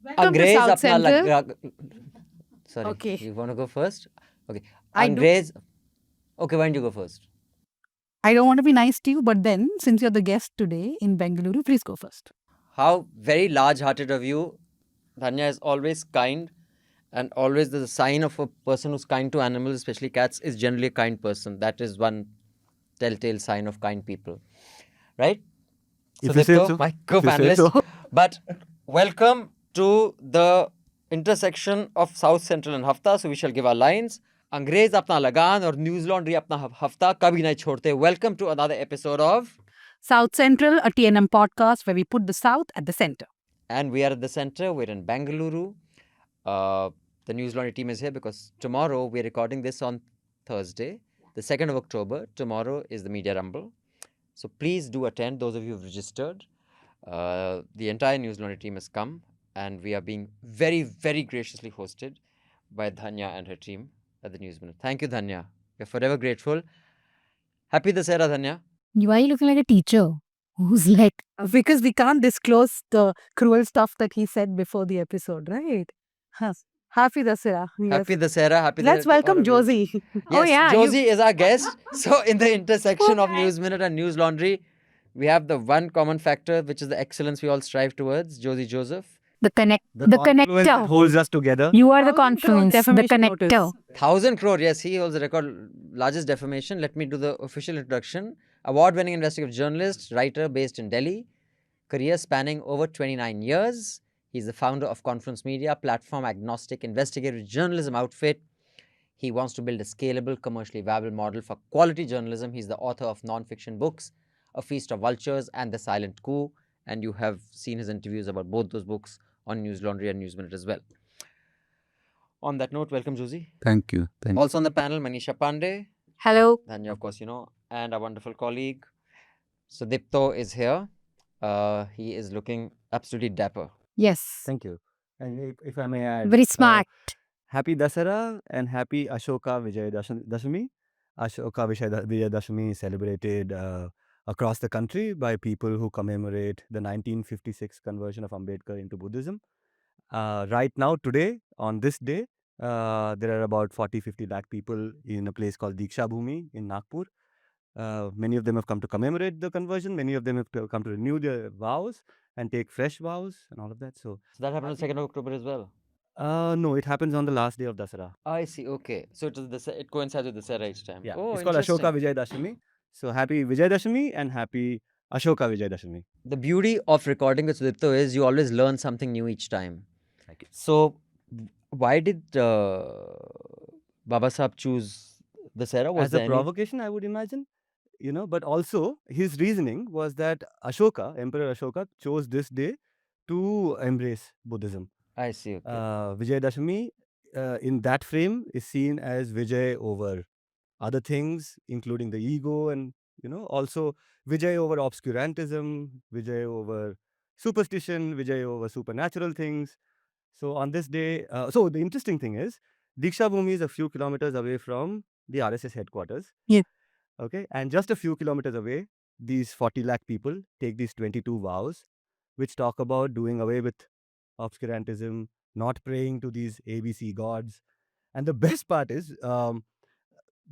Welcome to अंग्रेज South अपना Central. Sorry, Okay. you want to go first? Okay. I do. अंग्रेज. Okay, why don't you go first? I don't want to be nice to you, but then since you're the guest today in Bengaluru, please go first. How very large-hearted of you. Dhanya is always kind, and always the sign of a person who's kind to animals, especially cats, is generally a kind person. That is one telltale sign of kind people, right? If you say Sudipto, so. my If you say co-panelist. so. But welcome to the intersection of South Central and Hafta. So we shall give our lines. अंग्रेज अपना लगान और news laundry अपना हफ्ता कभी नहीं छोड़ते. Welcome to another episode of, South Central, a TNM podcast where we put the South at the center. and we are at the center. We're in Bengaluru. The News Laundry team is here because tomorrow we're recording this on Thursday, the 2nd of October. Tomorrow is the Media Rumble. So please do attend, those of you who've registered. The entire News Laundry team has come, and we are being very, very graciously hosted by Dhanya and her team at the News Minute. Thank you, Dhanya. We're forever grateful. Happy Dasera, Dhanya. Why are you looking like a teacher who's like, Because we can't disclose the cruel stuff that he said before the episode, right? Yes. Happy Dasera. Yes. Happy Dasera. Happy Let's Dasera to all welcome of you. Josy. Yes, Oh, yeah, Josy is our guest. So, in the intersection of Okay. News Minute and News Laundry, we have the one common factor, which is the excellence we all strive towards. Josy Joseph. the confluence that connector. holds us together. You are the 1,000 crore confluence, the defamation connector. notice. 1,000 crore. Yes, he holds the record, largest defamation. Let me do the official introduction. Award-winning investigative journalist, writer based in Delhi. Career spanning over 29 years. He's the founder of Confluence Media, platform agnostic investigative journalism outfit. He wants to build a scalable, commercially viable model for quality journalism. He's the author of non-fiction books, A Feast of Vultures and The Silent Coup. And you have seen his interviews about both those books on News Laundry and News Minute as well. On that note, welcome, Josy. Thank you. Thank you. Also on the panel, Manisha Pande, Hello. Dhanya, of course, you know, and our wonderful colleague, Sudipto is here. He is looking absolutely dapper. Yes. Thank you. And if I may add, Very smart. happy Dasara and happy Ashoka Vijay Dashami. Ashoka Vijay Dashami is celebrated across the country by people who commemorate the 1956 conversion of Ambedkar into Buddhism. Right now, today, on this day, there are about 40-50 lakh people in a place called Diksha Bhumi in Nagpur. Many of them have come to commemorate the conversion. Many of them have come to renew their vows and take fresh vows and all of that. So that happened on 2nd of October as well? No, it happens on the last day of Dasara. I see. Okay. So it coincides with Dasara each time. Yeah, Oh, it's called Ashoka interesting. Vijay Dashami. So happy Vijay Dashami and happy Ashoka Vijay Dashami. The beauty of recording with Sudipto is you always learn something new each time. Thank you. So, why did Baba Sahib choose Dasara? Was As there a any- provocation, I would imagine, but also his reasoning was that Ashoka, Emperor Ashoka, chose this day to embrace Buddhism. I see. Okay. Vijay Dashami, in that frame, is seen as Vijay over other things, including the ego, and also Vijay over obscurantism, Vijay over superstition, Vijay over supernatural things. So on this day, so the interesting thing is, Diksha Bhumi is a few kilometers away from the RSS headquarters. Yeah. Okay, and just a few kilometers away, these 40 lakh people take these 22 vows, which talk about doing away with obscurantism, not praying to these ABC gods. And the best part is,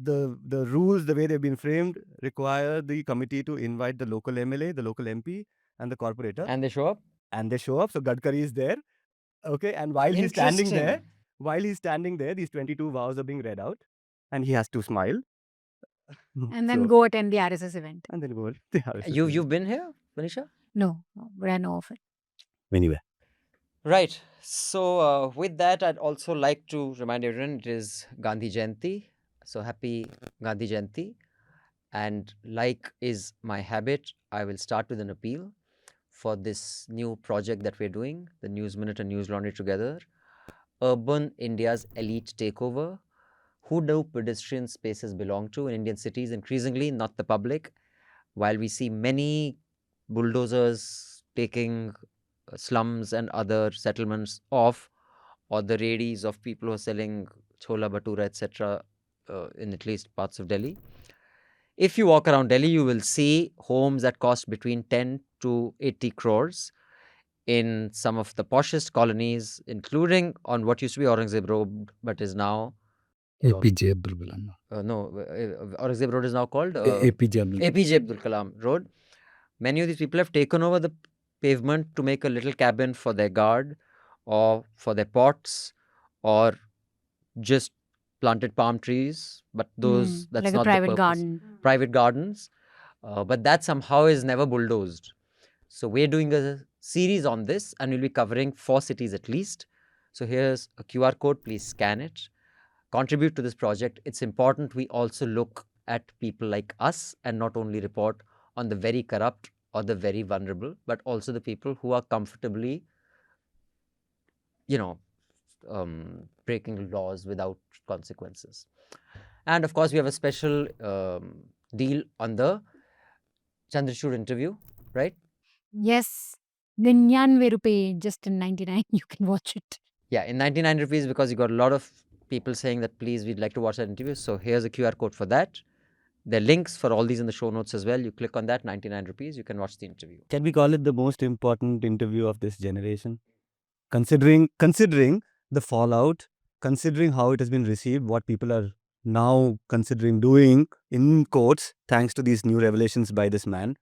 the rules, the way they've been framed, require the committee to invite the local MLA, the local MP, and the corporator, And they show up? and they show up. So Gadkari is there. Okay, and while he's standing there, Interesting. these 22 vows are being read out, and he has to smile. And then So- go attend the RSS event. and then go. The RSS You've event. been here, Manisha? No, but I know of it. Anyway. Right. So, with that, I'd also like to remind everyone it is Gandhi Jayanti. So, happy Gandhi Jayanti. And like is my habit, I will start with an appeal for this new project that we're doing, the News Minute and News Laundry together. Urban India's elite takeover. Who do pedestrian spaces belong to in Indian cities? Increasingly, not the public. While we see many bulldozers taking slums and other settlements off, or the radies of people who are selling chola bhatura, etc., in at least parts of Delhi. If you walk around Delhi, you will see homes that cost between 10 to 80 crores in some of the poshest colonies, including on what used to be Aurangzeb Road, but is now APJ Abdul Kalam. Aurangzeb Road is now called APJ Abdul Kalam. APJ Abdul Kalam Road. Many of these people have taken over the pavement to make a little cabin for their guard or for their pots or just planted palm trees. But those, that's like a not private the purpose. garden. Private gardens. But that somehow is never bulldozed. So we're doing a series on this and we'll be covering 4 cities at least. So here's a QR code, please scan it. Contribute to this project. It's important we also look at people like us and not only report on the very corrupt or the very vulnerable, but also the people who are comfortably, breaking laws without consequences. And of course, we have a special deal on the Chandrachud interview, right? Yes. 99 rupee, just in 99, you can watch it. Yeah, in 99 rupees, because you got a lot of people saying that, please, we'd like to watch that interview. So here's a QR code for that. There are links for all these in the show notes as well. You click on that, 99 rupees, you can watch the interview. Can we call it the most important interview of this generation? Considering the fallout, considering how it has been received, what people are now considering doing, in quotes, thanks to these new revelations by this man.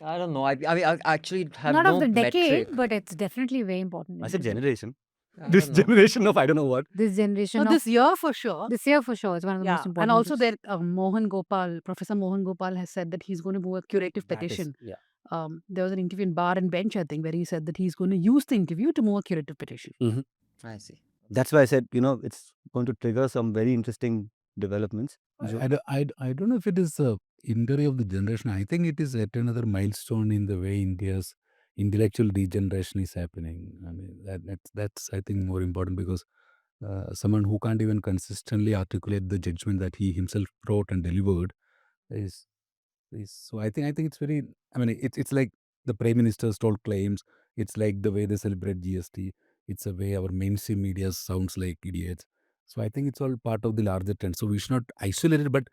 I don't know. I mean, I actually have Not no of the decade, metric. but it's definitely very important. I said interview. generation. I This don't know. generation of I don't know what. This generation No, of this year for sure. this year for sure is one of the Yeah, most important. and also issues. there, Professor Mohan Gopal has said that he's going to move a curative That is- petition. yeah. There was an interview in Bar and Bench, I think, where he said that he's going to use the interview to move a curative petition. I see. That's why I said, it's going to trigger some very interesting developments. I don't know if it is a interview of the generation. I think it is yet another milestone in the way India's intellectual degeneration is happening. I mean, that's I think more important because someone who can't even consistently articulate the judgment that he himself wrote and delivered is so I think it's very. I mean, it's like the prime minister's told claims. It's like the way they celebrate GST. It's a way our mainstream media sounds like idiots. So I think it's all part of the larger trend. So we should not isolate it, but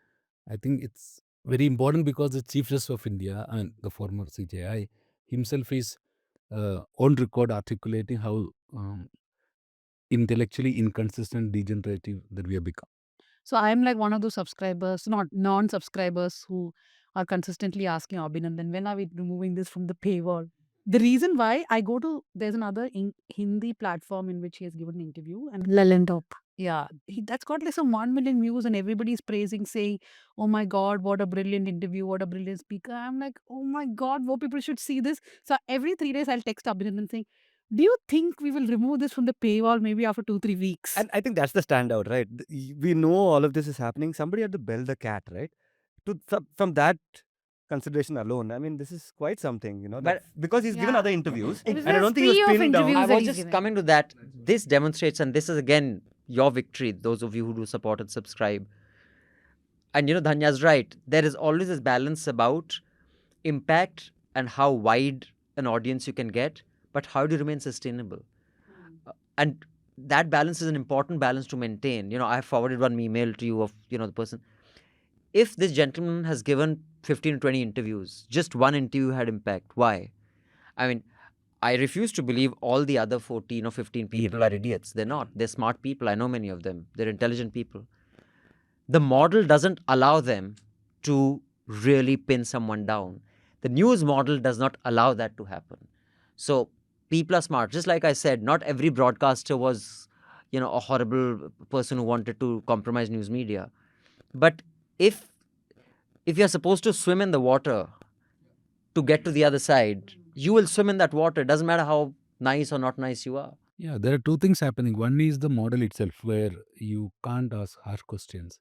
I think it's very important because the Chief Justice of India and the former CJI himself is on record articulating how intellectually inconsistent, degenerative that we have become. So I am like one of those subscribers, not non-subscribers, who are consistently asking Abhinandan, when are we removing this from the paywall? The reason why I go to, there's another Hindi platform in which he has given an interview, and Lalentop. yeah, that's got like some 1 million views, and everybody's praising, saying, "Oh my God, what a brilliant interview! What a brilliant speaker!" I'm like, "Oh my God, more people should see this." So every 3 days, I'll text Abhinandan saying, "Do you think we will remove this from the paywall maybe after 2-3 weeks?" And I think that's the standout, right? We know all of this is happening. Somebody had to bell the cat, right? From that consideration alone, I mean, this is quite something, But- because he's given Yeah. other interviews, It was and I a don't think he was spree of pinned down. interviews I that was he's just given. coming to that. This demonstrates, and this is again your victory, those of you who do support and subscribe. And Dhanya's right. There is always this balance about impact and how wide an audience you can get, but how do you remain sustainable? And that balance is an important balance to maintain. I forwarded one email to you of, the person. If this gentleman has given 15 to 20 interviews, just one interview had impact. Why? I mean, I refuse to believe all the other 14 or 15 people are idiots. They're not. They're smart people. I know many of them. They're intelligent people. The model doesn't allow them to really pin someone down. The news model does not allow that to happen. So people are smart. Just like I said, not every broadcaster was, a horrible person who wanted to compromise news media. But if you're supposed to swim in the water to get to the other side, you will swim in that water. It doesn't matter how nice or not nice you are. Yeah, there are two things happening. One is the model itself, where you can't ask harsh questions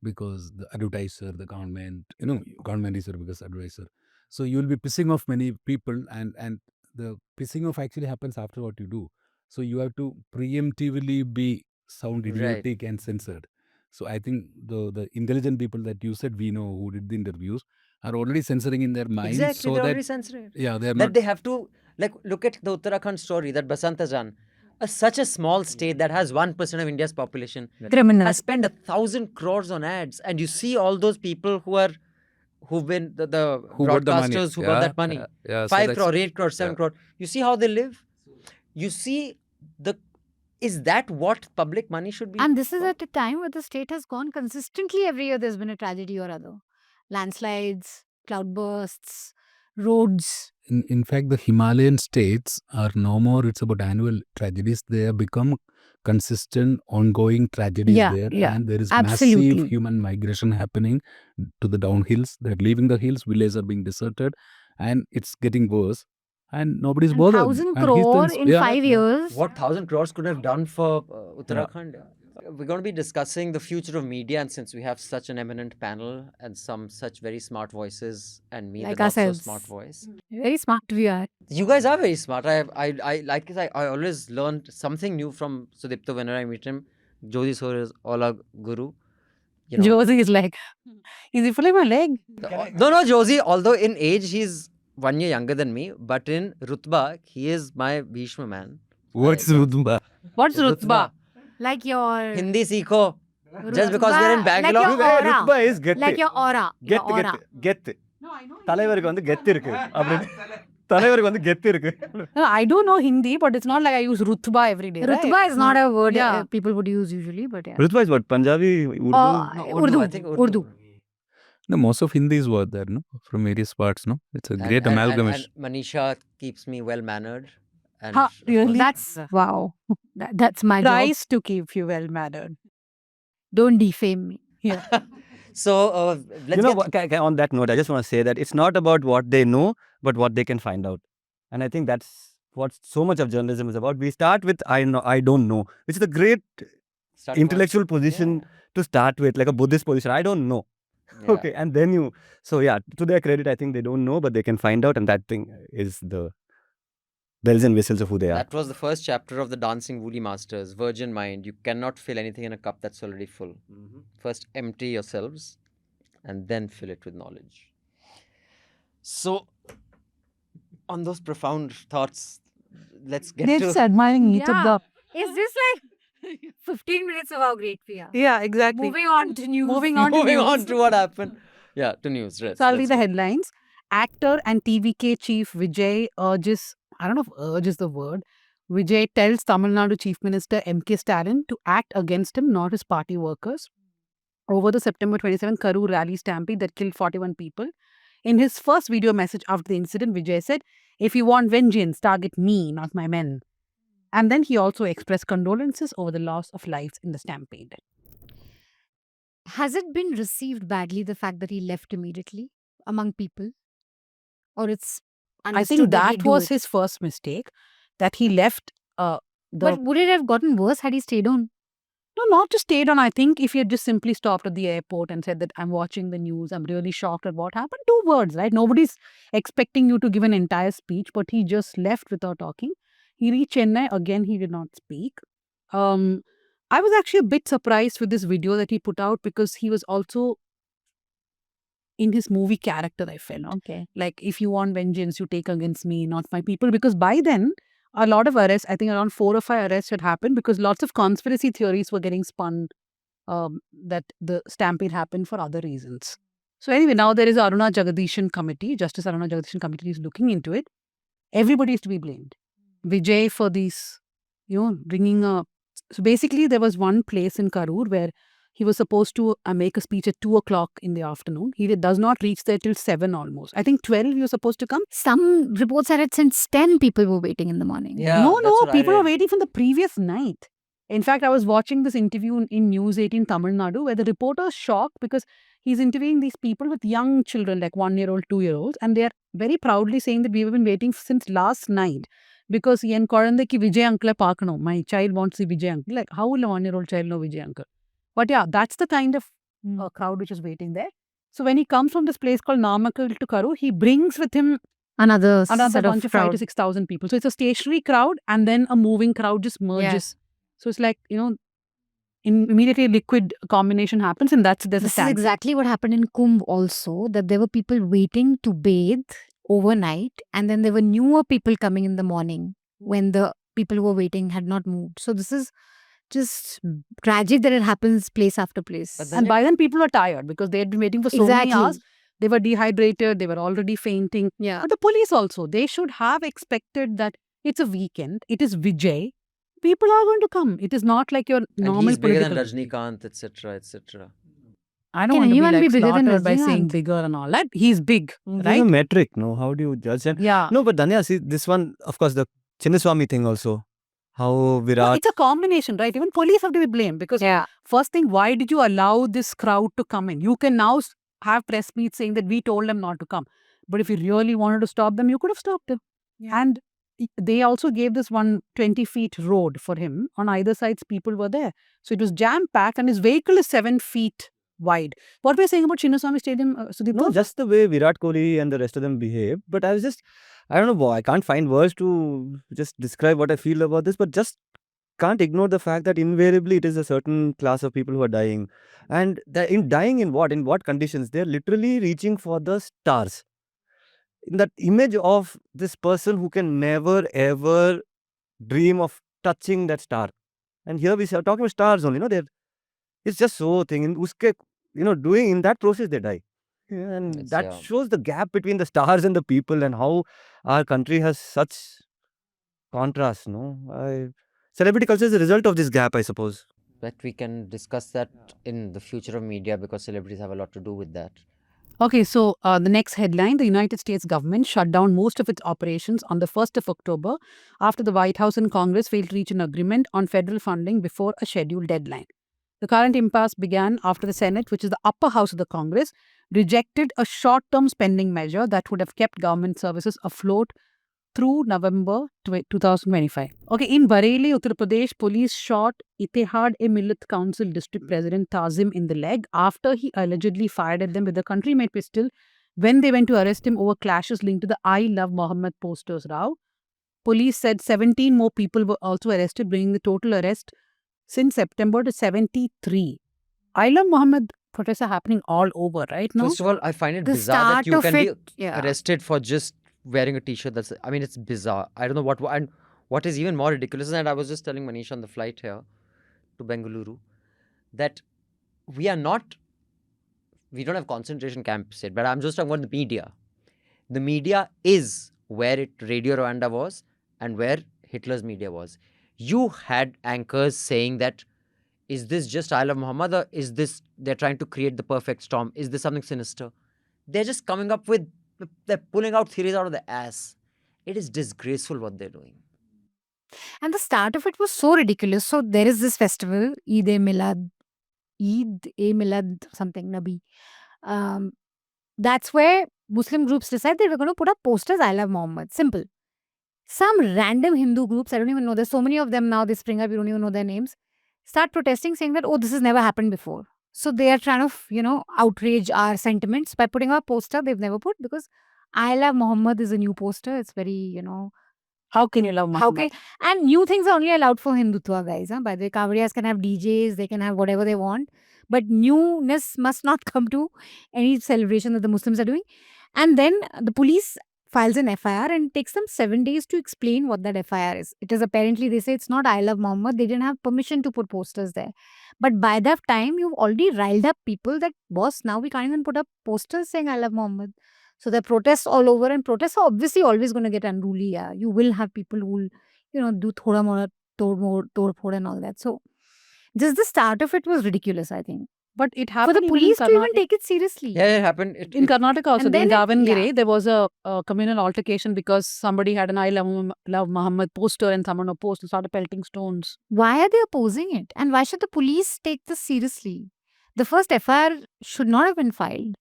because the advertiser, the government, government is your biggest advisor. So you will be pissing off many people, and the pissing off actually happens after what you do. So you have to preemptively sound Right. idiotic and censored. So I think the intelligent people that you said we know who did the interviews are already censoring in their minds. Exactly, So they're that already censoring it. yeah, they're That not. they have to, look at the Uttarakhand story that Basant has done. Such a small state that has 1% of India's population Criminal. has spent 1,000 crores on ads, and you see all those people who who've been the Who got the money? broadcasters who got that money. So 5 that's- crore, 8 crore, 7 yeah. crore. You see how they live? You see is that what public money should be? And this is for? at a time where the state has gone consistently every year. There's been a tragedy or other. Landslides, cloudbursts, roads. In fact, the Himalayan states are no more. It's about annual tragedies. They have become consistent, ongoing tragedies there, and there is absolutely. massive human migration happening to the downhills. They're leaving the hills. Villages are being deserted, and it's getting worse. And nobody's And bothered. 1,000 And he's crore done- in yeah. 5 years. What 1,000 crores could have done for Uttarakhand? We're going to be discussing the future of media, and since we have such an eminent panel and some such very smart voices, and me, Like the not so ourselves. smart voice, Very smart we are. you guys are very smart. I always learned something new from Sudipto whenever I meet him. Josy is all a guru. You know. Josy is like, is he pulling my leg? No, Josy. Although in age he's 1 year younger than me, but in Rutba he is my Bhishma man. What's Rudumba? What's Rutba? Like your... Hindi seekho. Just because we're in Rutba, like Bangalore. your aura. Rutba is get Like your aura. Your aura. கெத்து தலைவருக்கு வந்து கெத்து இருக்கு அப்படின்னு தலைவருக்கு வந்து கெத்து இருக்கு No, I do know Hindi, but it's not like I use Rutba every day. Right? Rutba is not a word Yeah. people would use usually, but yeah. Rutba is what Punjabi Urdu No, Urdu. I think Urdu. No, most of Hindis were there, no, from various parts, no. It's a great amalgamation. And Manisha keeps me well mannered. And Ha, of course- really? That's, wow. That's my job. Tries to keep you well mannered. Don't defame me. So let's you know get what, on that note, I just want to say that it's not about what they know, but what they can find out. And I think that's what so much of journalism is about. We start with I know, I don't know, which is a great start intellectual position to start with, like a Buddhist position. I don't know. Yeah. Okay, and then you. So yeah, to their credit, I think they don't know, but they can find out, and that thing is the bells and whistles of who they are. That was the first chapter of the Dancing Woolly Masters, Virgin Mind. You cannot fill anything in a cup that's already full. First empty yourselves and then fill it with knowledge. So, on those profound thoughts, let's get They're to... just admiring each of the. Is this like 15 minutes of how great we are? Yeah, exactly. Moving on to news. Moving on to Moving news. on to what happened. Yeah, to news. Right, So I'll let's read the go. headlines. Actor and TVK chief Vijay urges, I don't know if urge is the word, Vijay tells Tamil Nadu Chief Minister M.K. Stalin to act against him, not his party workers, over the September 27 Karur rally stampede that killed 41 people. In his first video message after the incident, Vijay said, "If you want vengeance, target me, not my men." And then he also expressed condolences over the loss of lives in the stampede. Has it been received badly, the fact that he left immediately among people? Or it's I understood think that he'd that do was it? his first mistake, that he left But would it have gotten worse had he stayed on? No, not just stayed on. I think if he had just simply stopped at the airport and said that I'm watching the news, I'm really shocked at what happened. 2 words, right? Nobody's expecting you to give an entire speech, but he just left without talking. He reached Chennai. Again, he did not speak. I was actually a bit surprised with this video that he put out because he was also in his movie character, I felt. Okay. Like, if you want vengeance, you take against me, not my people. Because by then, a lot of arrests, I think around 4 or 5 arrests had happened because lots of conspiracy theories were getting spun that the stampede happened for other reasons. So anyway, now there is Aruna Jagadishan committee. Justice Aruna Jagadishan committee is looking into it. Everybody is to be blamed. Vijay for these, bringing a... So basically, there was one place in Karur where he was supposed to make a speech at 2 o'clock in the afternoon. He does not reach there till 7 almost. I think 12 he was supposed to come. Some reports said it since 10 people were waiting in the morning. Yeah, No, that's what I people were read. waiting from the previous night. In fact, I was watching this interview in News 18 Tamil Nadu where the reporter is shocked because he's interviewing these people with young children like 1-year-old, 2-year-olds, and they are very proudly saying that we've been waiting since last night because yen korandaki Vijay uncle paakano. My child wants to see Vijay uncle. Like, how will a 1-year-old child know Vijay uncle? But yeah, that's the kind of crowd which is waiting there. So when he comes from this place called Namakkal to Karur, he brings with him Another set bunch of of 5 to crowd. 6,000 people. So it's a stationary crowd and then a moving crowd just merges. Yes. So it's like, immediately liquid combination happens and there's a This is stand. exactly what happened in Kumbh also, that there were people waiting to bathe overnight and then there were newer people coming in the morning when the people who were waiting had not moved. So this is just tragic that it happens place after place. But And by then people were tired because they had been waiting for so many Exactly. hours. They were dehydrated. They were already fainting. Yeah. But the police also, they should have expected that it's a weekend. It is Vijay. People are going to come. It is not like your And normal he's bigger than political. Rajnikant, etc., etc. I don't Can want to be anyone be like bigger than slaughtered by saying Rajendran? bigger and all that. He's big, There's right? a metric, no? How do you judge? And Yeah. no, but Dhanya, see this one, of course, the Chinnaswamy thing also. How No, Virat. it's a combination, right? Even police have to be blamed because Yeah. first thing, why did you allow this crowd to come in? You can now have press meets saying that we told them not to come. But if you really wanted to stop them, you could have stopped them. And they also gave this 120-feet road for him. On either sides, people were there. So it was jam-packed and his vehicle is 7 feet wide. What were you saying about Chinnaswamy Stadium, Sudipto? No, just the way Virat Kohli and the rest of them behave. But I was just, I don't know, I can't find words to just describe what I feel about this, but just can't ignore the fact that invariably it is a certain class of people who are dying. And in dying in what? In what conditions? They're literally reaching for the stars. In that image of this person who can never ever dream of touching that star. And here we are talking about stars only, it's just so thing. In uske, doing in that process they die. And It's, that yeah. shows the gap between the stars and the people and how our country has such contrast, no? Celebrity culture is a result of this gap, I suppose. But we can discuss that in the future of media because celebrities have a lot to do with that. Okay, so the next headline, the United States government shut down most of its operations on the 1st of October after the White House and Congress failed to reach an agreement on federal funding before a scheduled deadline. The current impasse began after the Senate, which is the upper house of the Congress, rejected a short-term spending measure that would have kept government services afloat through November 2025. Okay, in Bareilly, Uttar Pradesh, police shot Ittihad-e-Millat Council District President Tazim in the leg after he allegedly fired at them with a country-made pistol when they went to arrest him over clashes linked to the I Love Mohammed posters. Rao. Police said 17 more people were also arrested, bringing the total arrest since September to 73. I Love Mohammed protests are happening all over, right now. First of all, I find it The bizarre that start you of can it, be yeah. arrested for just wearing a t-shirt. It's bizarre. I don't know and what is even more ridiculous. And I was just telling Manisha on the flight here to Bengaluru that we don't have concentration camps yet, but I'm just talking about the media. The media is where Radio Rwanda was and where Hitler's media was. You had anchors saying that, is this just I Love Muhammad, or is this they're trying to create the perfect storm? Is this something sinister? They're just coming up with, they're pulling out theories out of the ass. It is disgraceful what they're doing. And the start of it was so ridiculous. So there is this festival, Eid-e-Milad, something, Nabi. That's where Muslim groups decide they were going to put up posters, I Love Muhammad. Simple. Some random Hindu groups, I don't even know, there's so many of them now, they spring up, you don't even know their names, start protesting saying that, oh, this has never happened before. So they are trying to, outrage our sentiments by putting up a poster they've never put, because I Love Muhammad is a new poster. It's very, How can you love Muhammad? and new things are only allowed for Hindutva, guys. By the way, Kavariyas can have DJs, they can have whatever they want. But newness must not come to any celebration that the Muslims are doing. And then the police files an FIR and takes them 7 days to explain what that FIR is. It is apparently, they say it's not I Love Muhammad. They didn't have permission to put posters there. But by that time, you've already riled up people that, boss, now we can't even put up posters saying I Love Muhammad. So there are protests all over, and protests are obviously always going to get unruly. Yeah. You will have people who will, do thoda mora, tod and all that. So just the start of it was ridiculous, I think. But it For happened the police to even take it seriously. Yeah, it happened. in Karnataka also. And In then Davangere, yeah. there was a communal altercation because somebody had an I Love Muhammad poster and someone opposed and started pelting stones. Why are they opposing it? And why should the police take this seriously? The first FIR should not have been filed.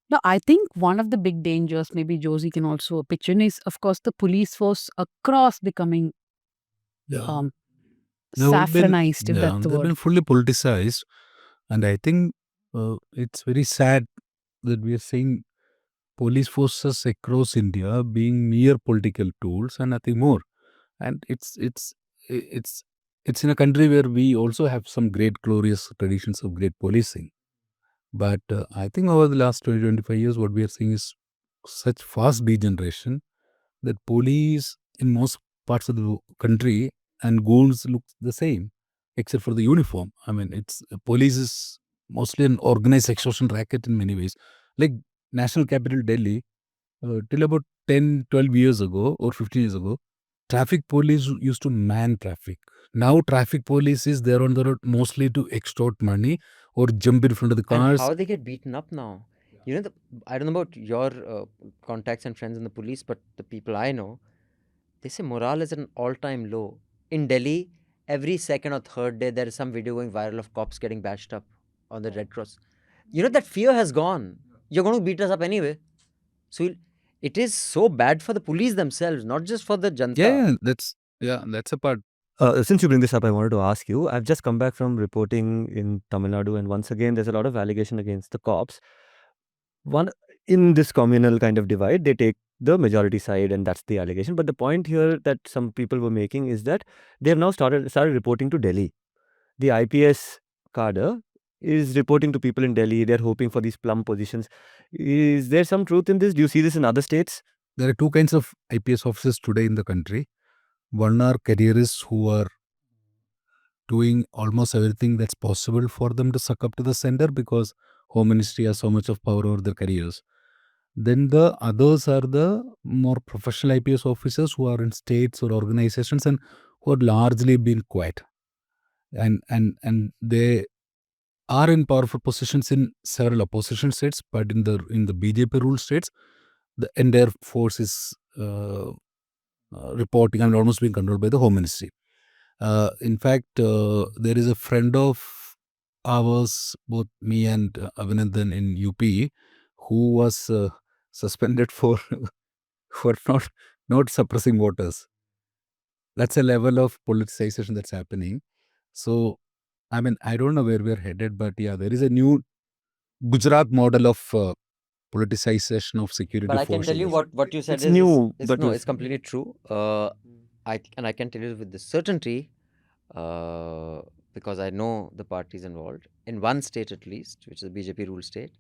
No, I think one of the big dangers, maybe Josy can also pitch in, is of course the police force across becoming Yeah. They've been- saffronized, if yeah, that's the they've word. been fully politicized. And I think it's very sad that we are seeing police forces across India being mere political tools and nothing more. And it's in a country where we also have some great glorious traditions of great policing. But I think over the last 20-25 years, what we are seeing is such fast degeneration that police in most parts of the country and goons look the same, except for the uniform. I mean, police is mostly an organized extortion racket in many ways. Like national capital Delhi, till about 10, 12 years ago or 15 years ago, traffic police used to man traffic. Now traffic police is there on the road mostly to extort money or jump in front of the And cars. how they get beaten up now. You know, I don't know about your contacts and friends in the police, but the people I know, they say morale is at an all-time low. In Delhi, every second or third day, there is some video going viral of cops getting bashed up on the Red Cross. You know, that fear has gone. You're going to beat us up anyway. So it is so bad for the police themselves, not just for the Janta. That's a part. Since you bring this up, I wanted to ask you. I've just come back from reporting in Tamil Nadu, and once again, there's a lot of allegation against the cops. One in this communal kind of divide, they take the majority side, and that's the allegation. But the point here that some people were making is that they have now started reporting to Delhi. The IPS cadre is reporting to people in Delhi. They're hoping for these plum positions. Is there some truth in this? Do you see this in other states? There are two kinds of IPS officers today in the country. One are careerists who are doing almost everything that's possible for them to suck up to the center because Home Ministry has so much of power over their careers. Then the others are the more professional IPS officers who are in states or organizations and who have largely been quiet. And they are in powerful positions in several opposition states, but in the BJP ruled states, the entire force is reporting and almost being controlled by the Home Ministry. In fact, there is a friend of ours, both me and Abhinandan in UP, who was suspended for for not suppressing voters. That's a level of politicization that's happening. So, I mean, I don't know where we're headed, but yeah, there is a new Gujarat model of politicization of security But I can tell you forces. what you said It's is new, it's, but no, it's completely true. I can tell you with the certainty, because I know the parties involved. In one state at least, which is a BJP ruled state,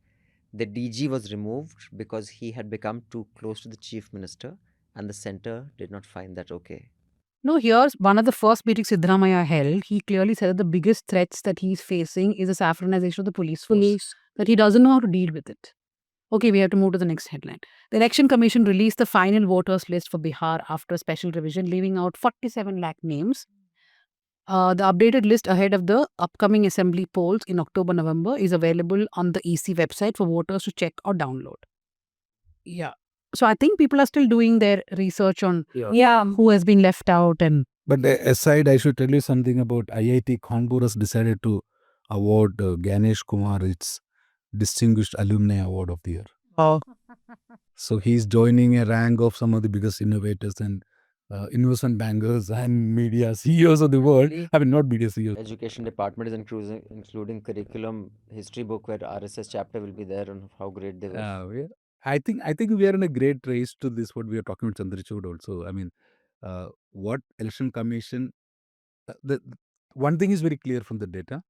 the DG was removed because he had become too close to the chief minister, and the center did not find that okay. No, here's one of the first meetings Siddaramaiah held. He clearly said that the biggest threats that he's facing is the saffronization of the police force. That he doesn't know how to deal with it. Okay, we have to move to the next headline. The Election Commission released the final voters list for Bihar after a special revision, leaving out 47 lakh names. The updated list ahead of the upcoming assembly polls in October November is available on the EC website for voters to check or download. Yeah. So I think people are still doing their research on who has been left out and But aside, I should tell you something about IIT Kanpur has decided to award Ganesh Kumar its Distinguished Alumni Award of the Year. Oh. So he's joining a rank of some of the biggest innovators and investment bankers and media CEOs of the world. I mean, not media CEOs. Education department is including curriculum history book where RSS chapter will be there on how great they were. I think we are in a great race to this. What we are talking about Chandrachud also. I mean, what election commission? The one thing is very clear from the data.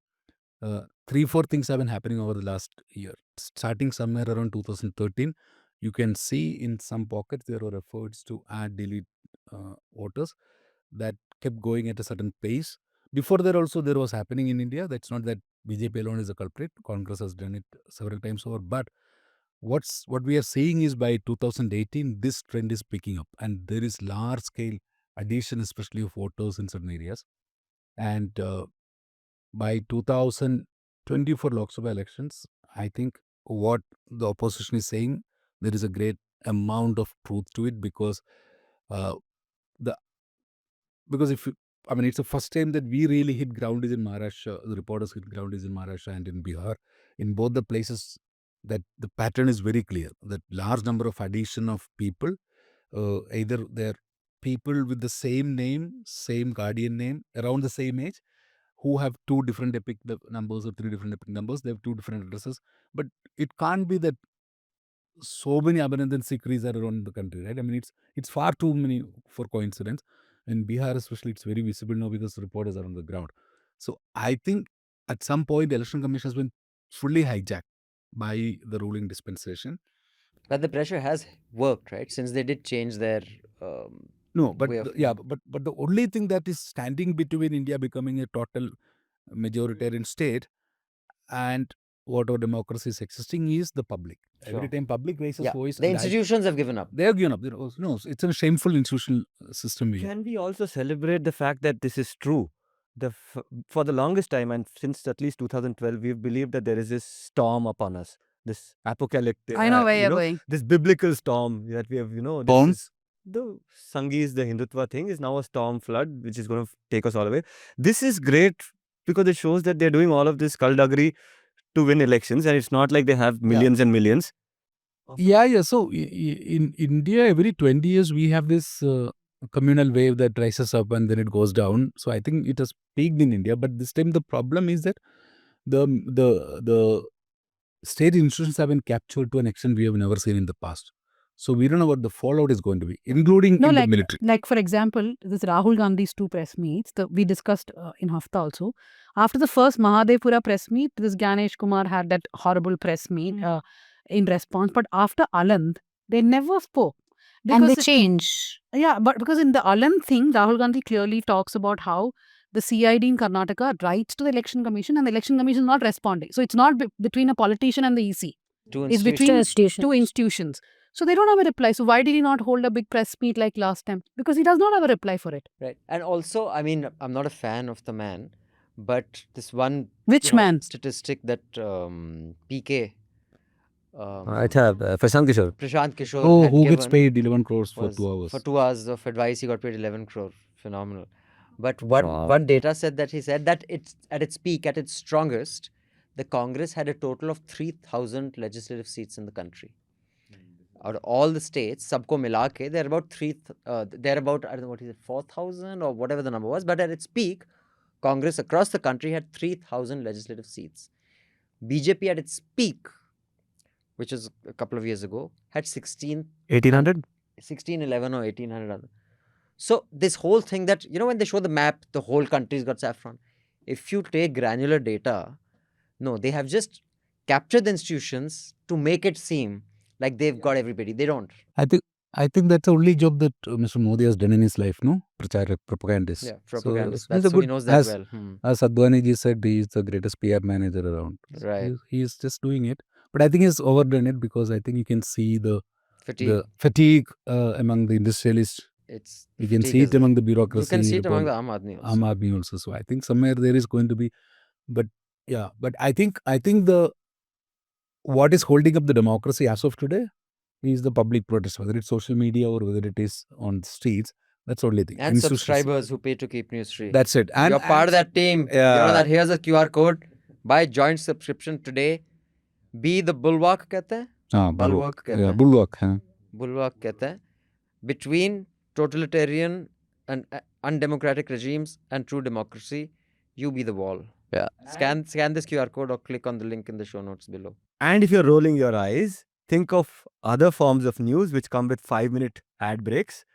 3-4 things have been happening over the last year. Starting somewhere around 2013, you can see in some pockets there were efforts to add, delete voters that kept going at a certain pace. Before that also there was happening in India. That's not that BJP alone is a culprit. Congress has done it several times over. But what we are seeing is by 2018, this trend is picking up. And there is large scale addition, especially of voters in certain areas. And by 2024 Lok Sabha elections, I think what the opposition is saying, there is a great amount of truth to it because if I mean, it's the first time that we really hit ground is in Maharashtra. The reporters hit ground is in Maharashtra and in Bihar. In both the places, that the pattern is very clear. That large number of addition of people, either they're people with the same name, same guardian name, around the same age, who have two different epic numbers or three different epic numbers. They have two different addresses. But it can't be that so many Abhinandan Sekhris are around the country, right? I mean, it's far too many for coincidence. In Bihar, especially, it's very visible now because reporters are on the ground. So I think at some point, the Election Commission has been fully hijacked by the ruling dispensation. But the pressure has worked, right? Since they did change their No, but way of but the only thing that is standing between India becoming a total majoritarian state and whatever democracy is existing is the public. Every Sure. time public raises Yeah, voice, the institutions have given up. they have given up. No, it's a shameful institutional system we have. Can we also celebrate the fact that this is true? For the longest time, and since at least 2012, we've believed that there is this storm upon us, this apocalyptic, I know where you're going. this biblical storm that we have, this is the Sangis, the Hindutva thing is now a storm flood, which is going to take us all away. This is great because it shows that they're doing all of this skullduggery to win elections, and it's not like they have millions and millions. Yeah. So in India, every 20 years we have this communal wave that rises up and then it goes down. So I think it has peaked in India, but this time the problem is that the state institutions have been captured to an extent we have never seen in the past. So we don't know what the fallout is going to be, including in the military. Like for example, this Rahul Gandhi's 2 press meets, we discussed in Hafta also. After the first Mahadevpura press meet, this Ganesh Kumar had that horrible press meet in response. But after Aland, they never spoke. And they change. Yeah, but because in the Aland thing, Rahul Gandhi clearly talks about how the CID in Karnataka writes to the election commission and the election commission is not responding. So it's not between a politician and the EC. It's between two institutions. So they don't have a reply. So why did he not hold a big press meet like last time? Because he does not have a reply for it. Right. And also, I mean, I'm not a fan of the man, but this one statistic that PK Prashant Kishore. Prashant Kishore Oh, had who gets given paid 11 crores for was 2 hours? For 2 hours of advice, he got paid 11 crore. Phenomenal. But one data said that he said that it's at its peak, at its strongest, the Congress had a total of 3,000 legislative seats in the country. Out of all the states, sabko mila ke, they're about I don't know what is it, 4,000 or whatever the number was. But at its peak, Congress across the country had 3,000 legislative seats. BJP at its peak, which was a couple of years ago, had 1,800? 1611 or 1,800. So this whole thing that, when they show the map, the whole country's got saffron. If you take granular data, no, they have just captured the institutions to make it seem like they've got everybody. They don't. I think that's the only job that Mr. Modi has done in his life, no? Propagandist. Yeah, propagandist. So So he knows that well. As Advani ji said, he is the greatest PR manager around. Right. He is just doing it. But I think he's overdone it because I think you can see the Fatigue. Among the industrialists. You can fatigue see it among the bureaucracy. You can see it among the Aam Aadmi also. So I think somewhere there is going to be, but I think what is holding up the democracy as of today is the public protest, whether it's social media or whether it is on the streets. That's the only thing. And subscribers who pay to keep news free. That's it. And you're part of that team. That here's a QR code. Buy joint subscription today. Be the bulwark कहते हैं. Bulwark कहते हैं. Bulwark. Bulwark कहते हैं. Between totalitarian and undemocratic regimes and true democracy, you be the wall. Yeah. Scan this QR code or click on the link in the show notes below. And if you're rolling your eyes, think of other forms of news which come with 5-minute ad breaks.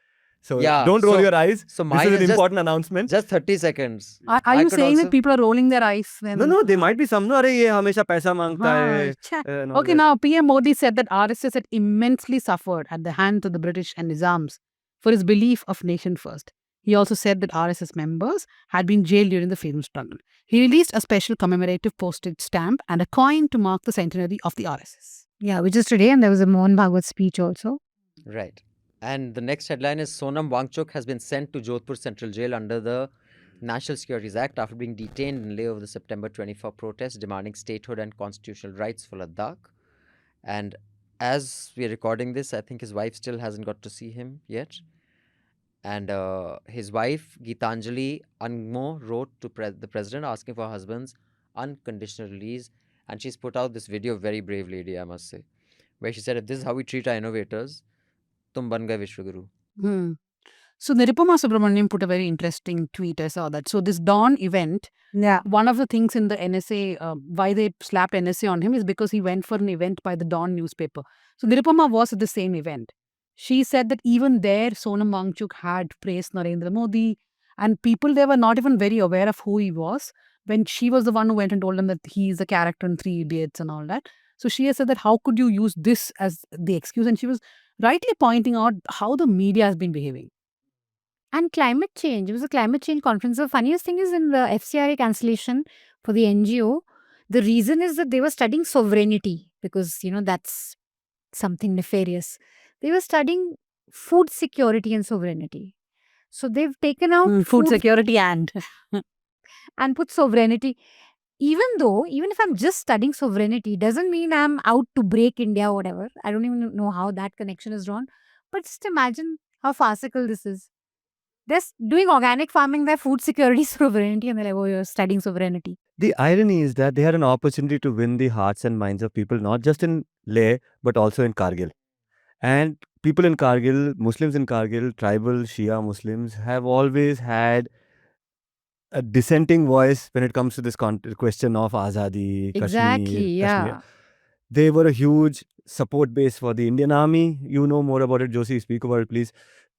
So don't roll your eyes. So this is an important announcement. Just 30 seconds. Are you saying that people are rolling their eyes? No, there might be some. No, ye hamesha paisa mangta hai. Okay, now PM Modi said that RSS had immensely suffered at the hands of the British and Nizams for his belief of nation first. He also said that RSS members had been jailed during the freedom struggle. He released a special commemorative postage stamp and a coin to mark the centenary of the RSS. Yeah, which is today, and there was a Mohan Bhagwat speech also. Right. And the next headline is Sonam Wangchuk has been sent to Jodhpur Central Jail under the National Securities Act after being detained in lay over the September 24 protests demanding statehood and constitutional rights for Ladakh. And as we're recording this, I think his wife still hasn't got to see him yet. And his wife, Geetanjali Angmo, wrote to the president asking for her husband's unconditional release. And she's put out this video, very brave lady, I must say, where she said, if this is how we treat our innovators, tum ban gaye Vishwaguru. So Nirupama Subramaniam put a very interesting tweet. I saw that. So this Dawn event, one of the things in the NSA, why they slapped NSA on him is because he went for an event by the Dawn newspaper. So Nirupama was at the same event. She said that even there, Sonam Wangchuk had praised Narendra Modi, and people there were not even very aware of who he was when she was the one who went and told them that he is a character in 3 Idiots and all that. So she has said that how could you use this as the excuse? And she was rightly pointing out how the media has been behaving. And climate change. It was a climate change conference. The funniest thing is in the FCRA cancellation for the NGO, The reason is that they were studying sovereignty because, that's something nefarious. They were studying food security and sovereignty. So they've taken out Food food security and and put sovereignty. Even if I'm just studying sovereignty, doesn't mean I'm out to break India or whatever. I don't even know how that connection is drawn. But just imagine how farcical this is. They're doing organic farming, their food security sovereignty, and they're like, oh, you're studying sovereignty. The irony is that they had an opportunity to win the hearts and minds of people, not just in Leh, but also in Kargil. And people in Kargil, Muslims in Kargil, tribal Shia Muslims, have always had a dissenting voice when it comes to this question of Azadi, Exactly, Kashmir. yeah. They were a huge support base for the Indian army. You know more about it, Josy. Speak about it, please.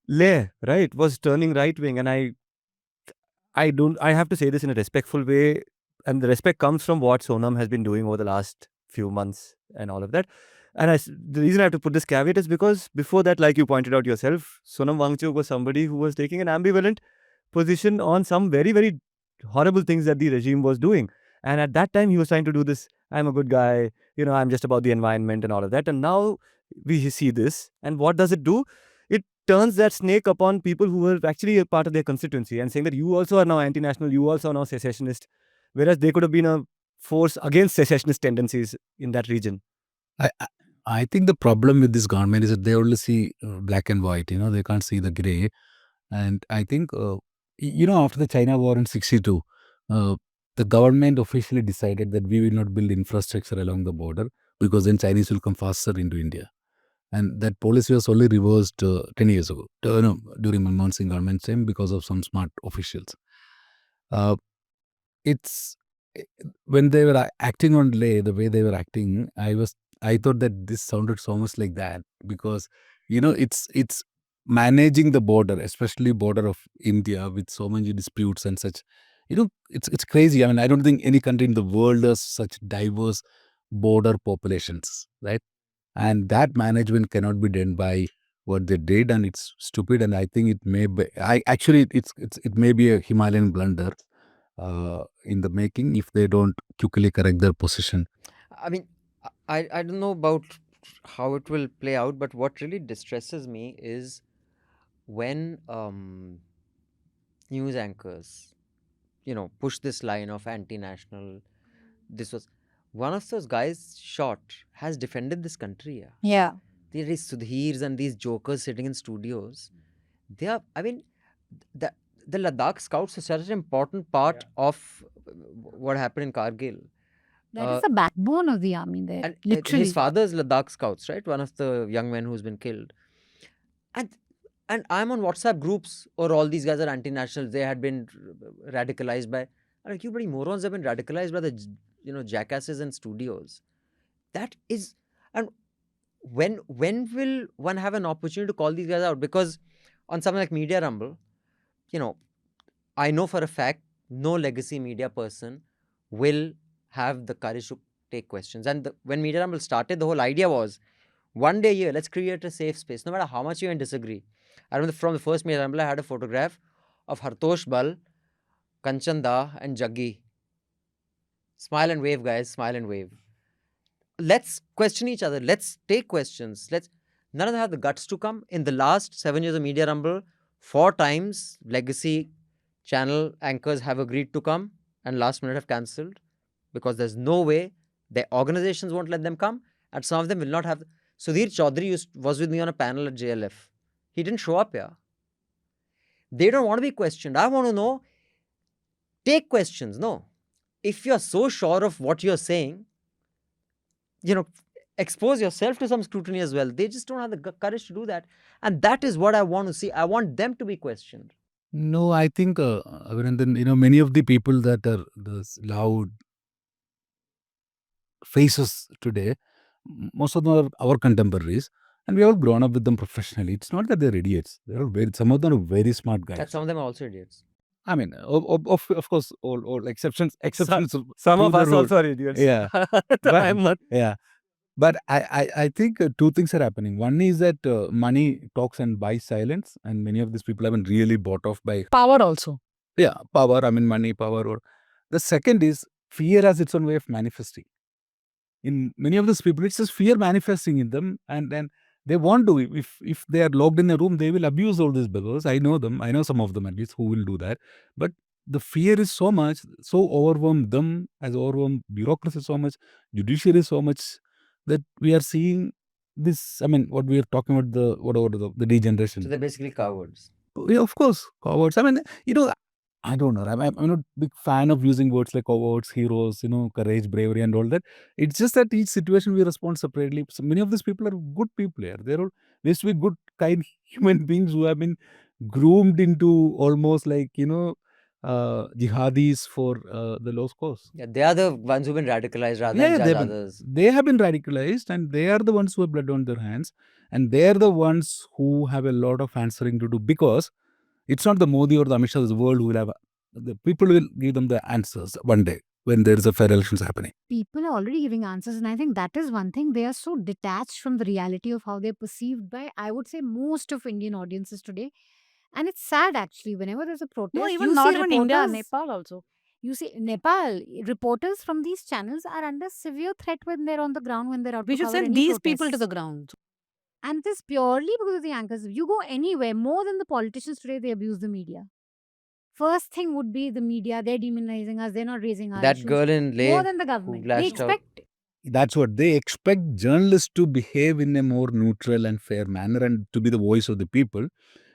Leh, right, was turning right wing, and I have to say this in a respectful way, and the respect comes from what Sonam has been doing over the last few months and all of that. And the reason I have to put this caveat is because before that, like you pointed out yourself, Sonam Wangchuk was somebody who was taking an ambivalent position on some very, very horrible things that the regime was doing. And at that time, he was trying to do this, I'm a good guy, I'm just about the environment and all of that. And now we see this. And what does it do? It turns that snake upon people who were actually a part of their constituency and saying that you also are now anti-national, you also are now secessionist, whereas they could have been a force against secessionist tendencies in that region. I think the problem with this government is that they only see black and white. They can't see the gray. And I think, after the China war in 62, the government officially decided that we will not build infrastructure along the border because then Chinese will come faster into India. And that policy was only reversed 10 years ago, during Manmohan Singh government's time because of some smart officials. Uh, it's when they were acting on Leh, the way they were acting, I thought that this sounded so much like that because it's managing the border, especially border of India with so many disputes and such. It's crazy. I mean, I don't think any country in the world has such diverse border populations, right? And that management cannot be done by what they did, and it's stupid. And I think it may be. It may be a Himalayan blunder in the making if they don't quickly correct their position. I mean, I don't know about how it will play out, but what really distresses me is when news anchors, push this line of anti-national. This was one of those guys shot has defended this country. Yeah. There is Sudhirs and these jokers sitting in studios. They are, I mean, the Ladakh scouts are such an important part of what happened in Kargil. That is the backbone of the army there. And Literally. his father's Ladakh scouts, right? One of the young men who's been killed. And I'm on WhatsApp groups, or all these guys are anti-nationals. They had been radicalized by. I'm like, you bloody morons have been radicalized by the jackasses in studios. That is, and when will one have an opportunity to call these guys out? Because on something like Media Rumble, I know for a fact no legacy media person will have the courage to take questions. And when Media Rumble started, the whole idea was one day a year, let's create a safe space, no matter how much you can disagree. I remember from the first Media Rumble, I had a photograph of Hartosh Bal, Kanchan Da, and Jaggi. Smile and wave, guys, smile and wave. Let's question each other. Let's take questions. None of them have the guts to come. In the last 7 years of Media Rumble, 4 times legacy channel anchors have agreed to come and last minute have cancelled because there's no way. Their organizations won't let them come, and some of them will not have. Sudhir Chaudhary was with me on a panel at JLF. He didn't show up here. They don't want to be questioned. I want to know. Take questions. No. If you're so sure of what you're saying, expose yourself to some scrutiny as well. They just don't have the courage to do that. And that is what I want to see. I want them to be questioned. No, I think, Abhinandan, many of the people that are those loud faces today, most of them are our contemporaries, and we have all grown up with them professionally. It's not that they're idiots. Some of them are very smart guys. That some of them are also idiots. I mean, of course, all exceptions. Some of us also are idiots. Yeah. I'm not. Yeah. But I think 2 things are happening. One is that money talks and buys silence, and many of these people have been really bought off by power also. power. I mean, money, power. Or the second is fear has its own way of manifesting. In many of these people, it's just fear manifesting in them, and then they want to. If they are locked in a room, they will abuse all these beggars. I know them. I know some of them at least who will do that. But the fear is so much, so overwhelmed them, has overwhelmed bureaucracy so much, judiciary so much, that we are seeing this. I mean, what we are talking about, the whatever the degeneration. So they're basically cowards. Yeah, of course, cowards. I mean, I don't know. I'm not a big fan of using words like cowards, heroes, courage, bravery, and all that. It's just that each situation we respond separately. So many of these people are good people here. They used to be good, kind human beings who have been groomed into almost like, jihadis for the lost cause. Yeah, they are the ones who've been radicalized rather Yeah, than judge others. they have been radicalized, and they are the ones who have blood on their hands, and they are the ones who have a lot of answering to do, because it's not the Modi or the Amit Shah of the world who will have the people will give them the answers one day when there is a fair elections happening. People are already giving answers, and I think that is one thing. They are so detached from the reality of how they're perceived by, I would say, most of Indian audiences today. And it's sad actually. Whenever there's a protest, No, even you not see even India, reporters. Nepal also. You see, Nepal reporters from these channels are under severe threat when they're on the ground, when they're out We to should cover send any these people to protests. the ground. And this purely because of the anchors. You go anywhere, more than the politicians today, they abuse the media. First thing would be the media. They're demonizing us. They're not raising our That issues. girl in More Leh than the who government. They lashed out. expect. That's what they expect, journalists to behave in a more neutral and fair manner and to be the voice of the people.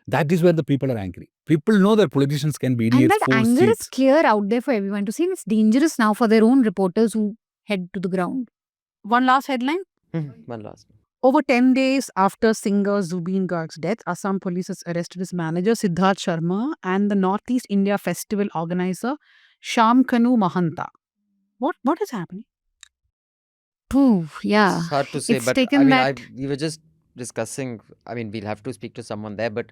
That is where the people are angry. People know that politicians can be And idiots, that force anger is seats. clear out there for everyone to see. And it's dangerous now for their own reporters who head to the ground. One last headline. One last. Over 10 days after singer Zubeen Garg's death, Assam police has arrested his manager Siddharth Sharma and the Northeast India Festival organizer Shamkanu Mahanta. What is happening? Pooh, yeah. It's hard to say, It's but I taken mean, that. we were just discussing. I mean, we'll have to speak to someone there, but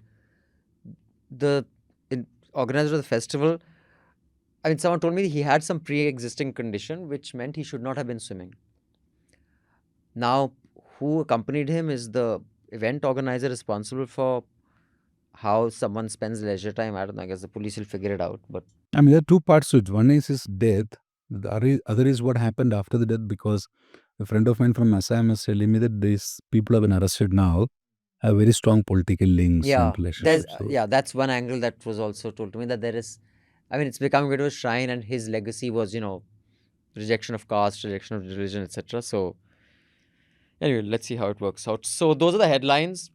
the organizer of the festival, I mean, someone told me he had some pre-existing condition, which meant he should not have been swimming. Now, who accompanied him is the event organizer responsible for how someone spends leisure time. I don't know. I guess the police will figure it out. But I mean, there are two parts to it. One is his death. The other is what happened after the death, because a friend of mine from Assam is telling me that these people have been arrested now, have very strong political links and relationships. So, that's one angle that was also told to me, that there is. I mean, it's becoming a bit of a shrine, and his legacy was, rejection of caste, rejection of religion, etc. So, anyway, let's see how it works out. So, those are the headlines.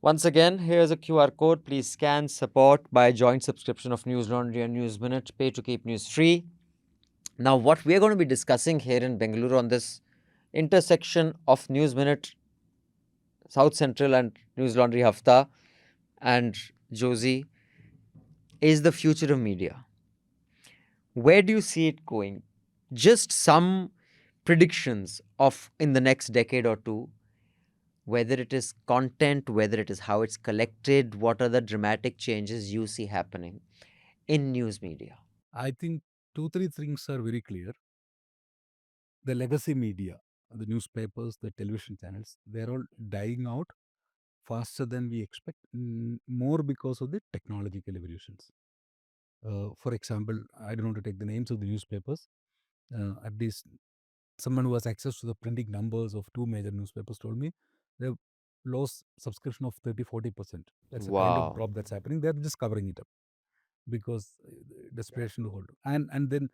Once again, here's a QR code. Please scan, support by joint subscription of Newslaundry and News Minute. Pay to keep news free. Now, what we're going to be discussing here in Bengaluru on this intersection of News Minute, South Central, and Newslaundry Hafta and Josy is the future of media. Where do you see it going? Just some predictions of in the next decade or two, whether it is content, whether it is how it's collected, what are the dramatic changes you see happening in news media? I think 2-3 things are very clear. The legacy media, the newspapers, the television channels, they're all dying out faster than we expect, more because of the technological evolutions. For example, I don't want to take the names of the newspapers. At least someone who has access to the printing numbers of two major newspapers told me they've lost subscription of 30-40%. That's the kind of Wow. drop that's happening. They're just covering it up because desperation to hold. And then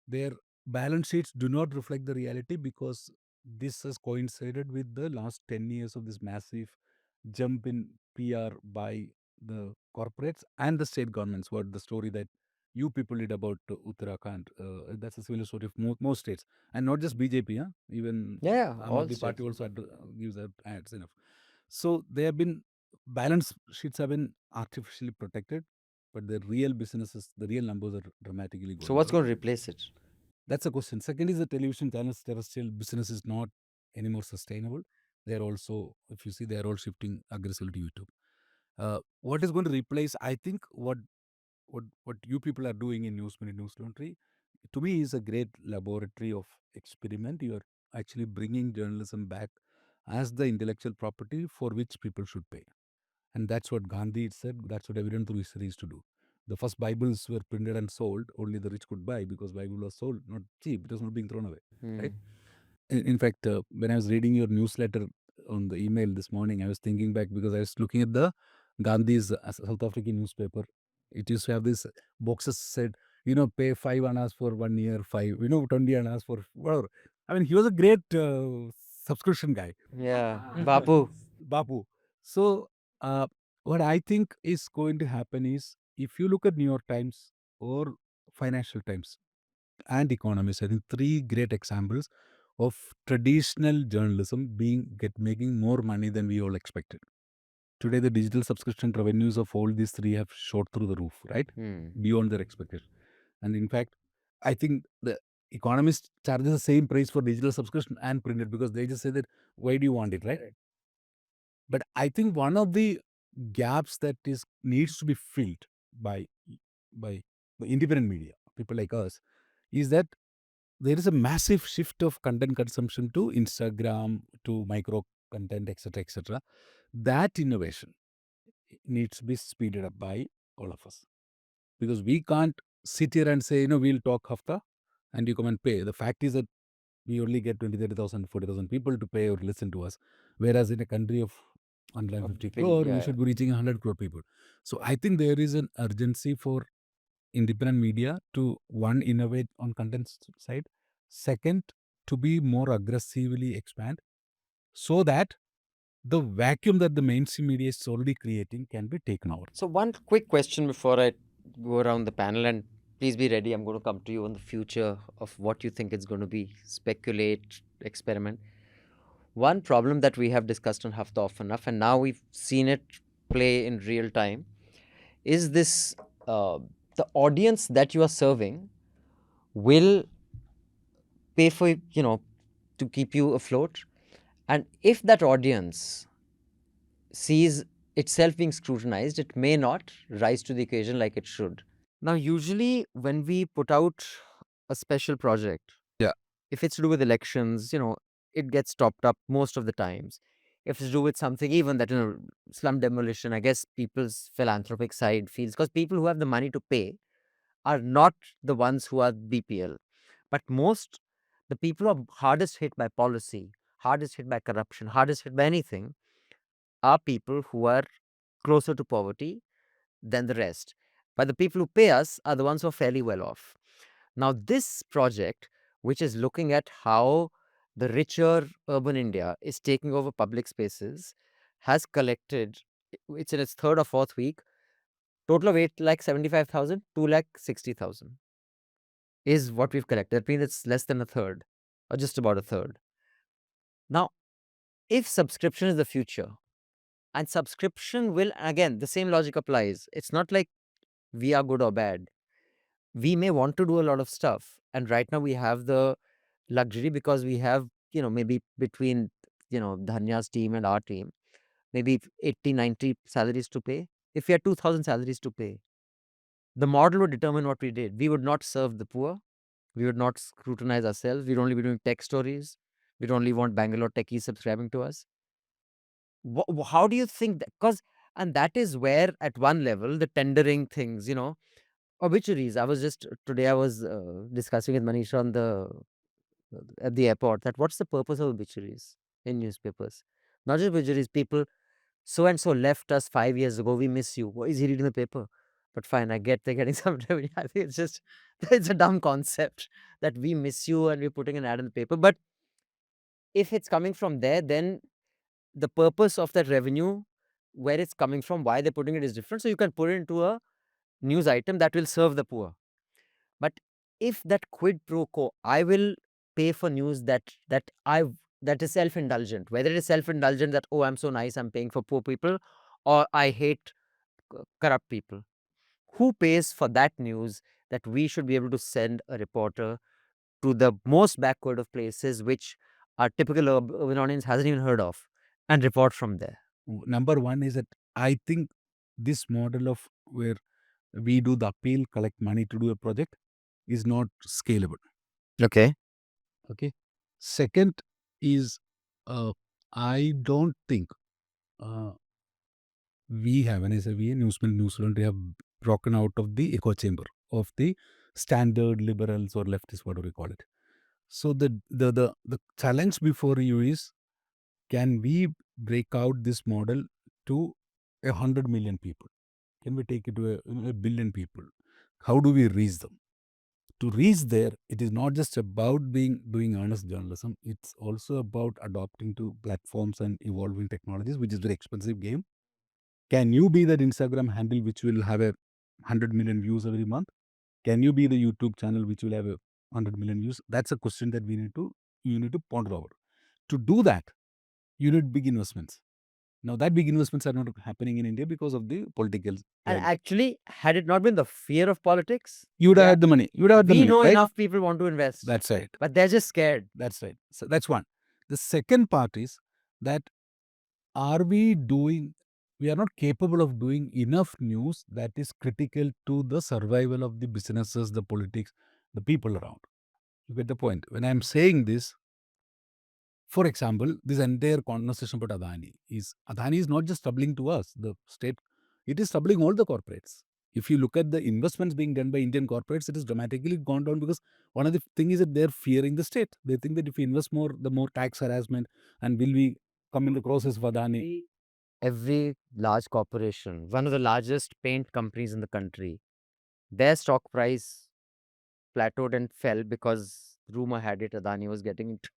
their balance sheets do not reflect the reality, because this has coincided with the last 10 years of this massive jump in PR by the corporates and the state governments. What the story that you people did about Uttarakhand, that's a similar story of most states, and not just BJP, even Yeah, Aam all Aadmi Party states. also gives out ads enough. So they have been, balance sheets have been artificially protected, but the real businesses, the real numbers are dramatically going So, what's down. going to replace it? That's a question. Second is the television channels, terrestrial business is not anymore sustainable. They're also, if you see, they're all shifting aggressively to YouTube. What is going to replace? I think what you people are doing in News Laundry, to me, is a great laboratory of experiment. You are actually bringing journalism back as the intellectual property for which people should pay, and that's what Gandhi said. That's what everyone through history is to do. The first Bibles were printed and sold. Only the rich could buy because Bible was sold, not cheap. It was not being thrown away, right? In fact, when I was reading your newsletter on the email this morning, I was thinking back because I was looking at the Gandhi's South African newspaper. It used to have these boxes said, pay 5 annas for 1 year, 20 annas for whatever. I mean, he was a great subscription guy. Yeah, Bapu. Bapu. So, what I think is going to happen is if you look at New York Times or Financial Times and Economist, I think 3 great examples of traditional journalism making more money than we all expected. Today, the digital subscription revenues of all these 3 have shot through the roof, right? Beyond their expectation. And in fact, I think the Economist charges the same price for digital subscription and printed because they just say that, why do you want it, right? But I think one of the gaps that needs to be filled by the independent media, people like us, is that there is a massive shift of content consumption to Instagram, to micro content, etc., etc. That innovation needs to be speeded up by all of us because we can't sit here and say, we'll talk Hafta and you come and pay. The fact is that we only get 20, 30,000, 40,000 people to pay or listen to us. Whereas in a country of 150 crore, we should be reaching 100 crore people. So I think there is an urgency for independent media to, one, innovate on content side. Second, to be more aggressively expand so that the vacuum that the mainstream media is already creating can be taken over. So one quick question before I go around the panel, and please be ready. I'm going to come to you on the future of what you think it's going to be. Speculate, experiment. One problem that we have discussed on Hafta often enough, and now we've seen it play in real time, is this the audience that you are serving will pay for, to keep you afloat. And if that audience sees itself being scrutinized, it may not rise to the occasion like it should. Now, usually when we put out a special project, Yeah. if it's to do with elections, it gets topped up most of the times. If it's to do with something even that, slum demolition, I guess people's philanthropic side feels, because people who have the money to pay are not the ones who are BPL. But the people who are hardest hit by policy, hardest hit by corruption, hardest hit by anything, are people who are closer to poverty than the rest. But the people who pay us are the ones who are fairly well off. Now, this project, which is looking at how the richer urban India is taking over public spaces, has collected, it's in its 3rd or 4th week, total of 8,75,000, 2,60,000 is what we've collected. That means it's less than a third, or just about a third. Now, if subscription is the future, and subscription will, again, the same logic applies. It's not like we are good or bad. We may want to do a lot of stuff. And right now we have the luxury because we have, maybe between, Dhanya's team and our team, maybe 80, 90 salaries to pay. If we had 2,000 salaries to pay, the model would determine what we did. We would not serve the poor. We would not scrutinize ourselves. We'd only be doing tech stories. We'd only want Bangalore techies subscribing to us. How do you think that? And that is where, at one level, the tendering things, obituaries. Today I was discussing with Manisha at the airport that what's the purpose of obituaries in newspapers? Not just obituaries, people, so and so left us 5 years ago, we miss you. What is he reading the paper? But fine, I get they're getting some revenue. I think it's a dumb concept that we miss you and we're putting an ad in the paper. But if it's coming from there, then the purpose of that revenue, where it's coming from, why they're putting it is different. So you can put it into a news item that will serve the poor. But if that quid pro quo, I will pay for news that is self-indulgent, whether it is self-indulgent that, oh, I'm so nice, I'm paying for poor people, or I hate corrupt people. Who pays for that news that we should be able to send a reporter to the most backward of places which our typical urban audience hasn't even heard of and report from there? Number one is that I think this model of where we do the appeal, collect money to do a project is not scalable. Okay. Okay. Second is I don't think we have, when I say we, Newslaundry have broken out of the echo chamber of the standard liberals or leftists, whatever you call it. So the challenge before you is, can we break out this model to 100 million people? Can we take it to a billion people? How do we reach them? To reach there, it is not just about doing honest journalism. It's also about adopting to platforms and evolving technologies, which is very expensive game. Can you be that Instagram handle which will have 100 million views every month? Can you be the YouTube channel which will have 100 million views? That's a question that you need to ponder over. To do that, you need big investments. Now that big investments are not happening in India because of the political. And actually, had it not been the fear of politics, you would have had the money. You would have had the we money. know Right? enough people want to invest. That's right. But they're just scared. That's right. So that's one. The second part is that we are not capable of doing enough news that is critical to the survival of the businesses, the politics, the people around. You get the point. When I'm saying this, for example, this entire conversation about Adani is not just troubling to us, the state, it is troubling all the corporates. If you look at the investments being done by Indian corporates, it has dramatically gone down because one of the things is that they're fearing the state. They think that if we invest more, the more tax harassment, and will we come in the process of Adani. Every large corporation, one of the largest paint companies in the country, their stock price plateaued and fell because rumor had it Adani was getting into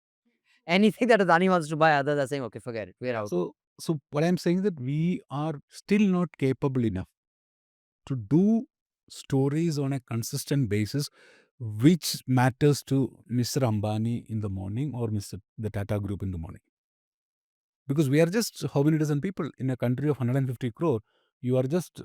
anything that Adani wants to buy. Others are saying, okay, forget it, we're out. So what I'm saying is that we are still not capable enough to do stories on a consistent basis, which matters to Mr. Ambani in the morning or the Tata Group in the morning. Because we are just how many dozen people in a country of 150 crore? You are just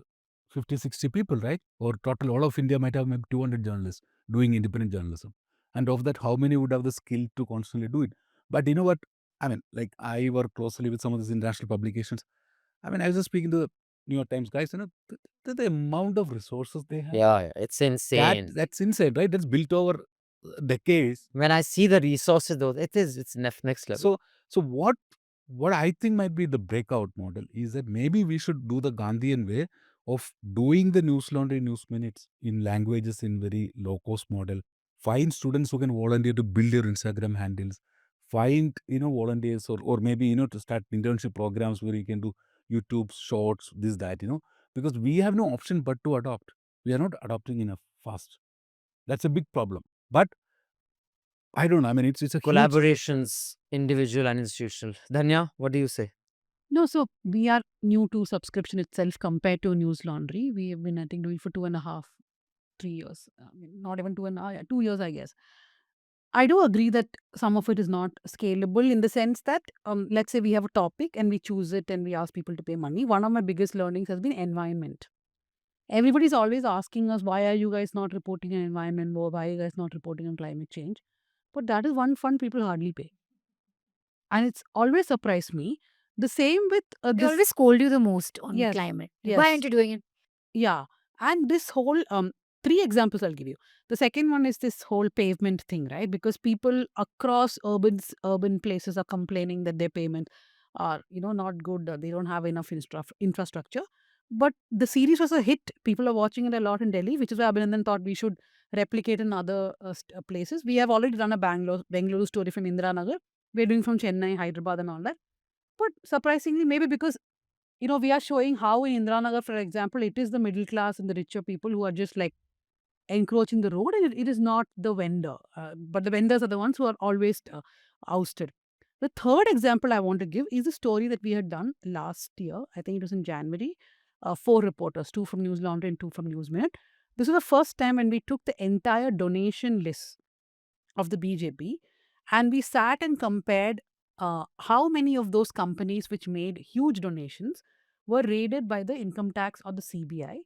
50, 60 people, right? Or total, all of India might have maybe 200 journalists doing independent journalism. And of that, how many would have the skill to constantly do it? But you know what? I mean, like I work closely with some of these international publications. I mean, I was just speaking to the New York Times guys, the amount of resources they have. Yeah, it's insane. That's insane, right? That's built over decades. When I see the resources, though, it's next level. So what I think might be the breakout model is that maybe we should do the Gandhian way of doing the Newslaundry news minutes in languages in very low cost model. Find students who can volunteer to build your Instagram handles. Find volunteers or maybe to start internship programs where you can do YouTube shorts, this that because we have no option but to adopt. We are not adopting enough fast. That's a big problem. But I don't know. I mean, it's a Collaborations, individual and institutional. Dhanya, what do you say? No, so we are new to subscription itself compared to Newslaundry. We have been, I think, doing for 2.5, 3 years. I mean, not even 2.5, yeah, 2 years, I guess. I do agree that some of it is not scalable in the sense that, let's say we have a topic and we choose it and we ask people to pay money. One of my biggest learnings has been environment. Everybody's always asking us, why are you guys not reporting on environment or why are you guys not reporting on climate change? But that is one fund people hardly pay. And it's always surprised me. The same with They this. always scold you the most on Yes, climate. yes. Why aren't you doing it? Yeah. And this whole 3 examples I'll give you. The second one is this whole pavement thing, right? Because people across urban places are complaining that their payment are, not good. They don't have enough infrastructure. But the series was a hit. People are watching it a lot in Delhi, which is why Abhinandan thought we should replicate in other places. We have already done a Bangalore story from Indiranagar. We're doing from Chennai, Hyderabad and all that. But surprisingly, maybe because we are showing how in Indiranagar, for example, it is the middle class and the richer people who are just like encroaching the road, and it is not the vendor. But the vendors are the ones who are always ousted. The third example I want to give is a story that we had done last year. I think it was in January. 4 reporters, 2 from Newslaundry and 2 from Newsminute. This was the first time when we took the entire donation list of the BJP and we sat and compared how many of those companies which made huge donations were raided by the income tax or the CBI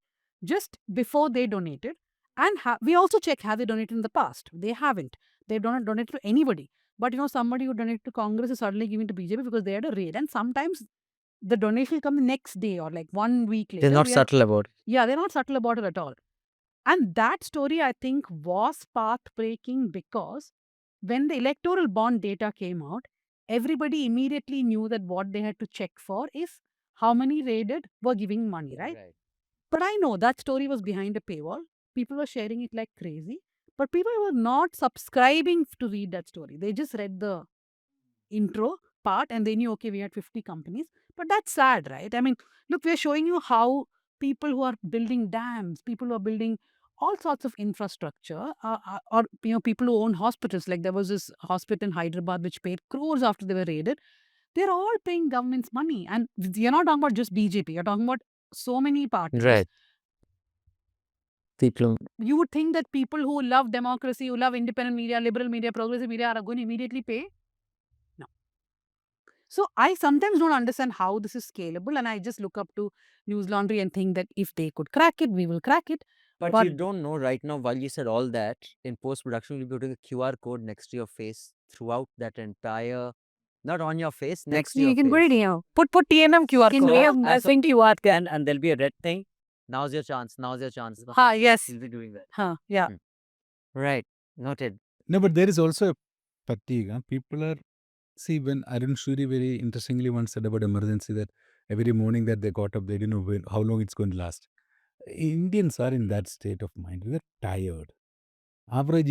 just before they donated. And we also checked, have they donated in the past? They haven't. They've not donated to anybody. But somebody who donated to Congress is suddenly giving to BJP because they had a raid. And sometimes the donation will come the next day or like 1 week later. They're not subtle about it. Yeah, they're not subtle about it at all. And that story, I think, was path-breaking because when the electoral bond data came out, everybody immediately knew that what they had to check for is how many raided were giving money, right? But I know that story was behind a paywall. People were sharing it like crazy, but people were not subscribing to read that story. They just read the intro part and they knew, okay, we had 50 companies. But that's sad, right? I mean, look, we're showing you how people who are building dams, people who are building all sorts of infrastructure, or people who own hospitals. Like there was this hospital in Hyderabad which paid crores after they were raided. They're all paying government's money, and you're not talking about just BJP. You're talking about so many parties. Right. People. You would think that people who love democracy, who love independent media, liberal media, progressive media are going to immediately pay. No. So I sometimes don't understand how this is scalable, and I just look up to Newslaundry and think that if they could crack it, we will crack it. But you don't know right now, while you said all that, in post-production, you'll be putting a QR code next to your face throughout that entire, not on your face, next to your you can face. put it here. Put TNM QR So, code. as a QR can, and there'll be a red thing. Now's your chance. Now's your chance. Yes. You'll be doing that. Yeah. Right. Noted. No, but there is also a fatigue. People are, see, when Arun Shuri very interestingly once said about emergency that every morning that they got up, they didn't know how long it's going to last. Indians are in that state of mind. We're tired. Average,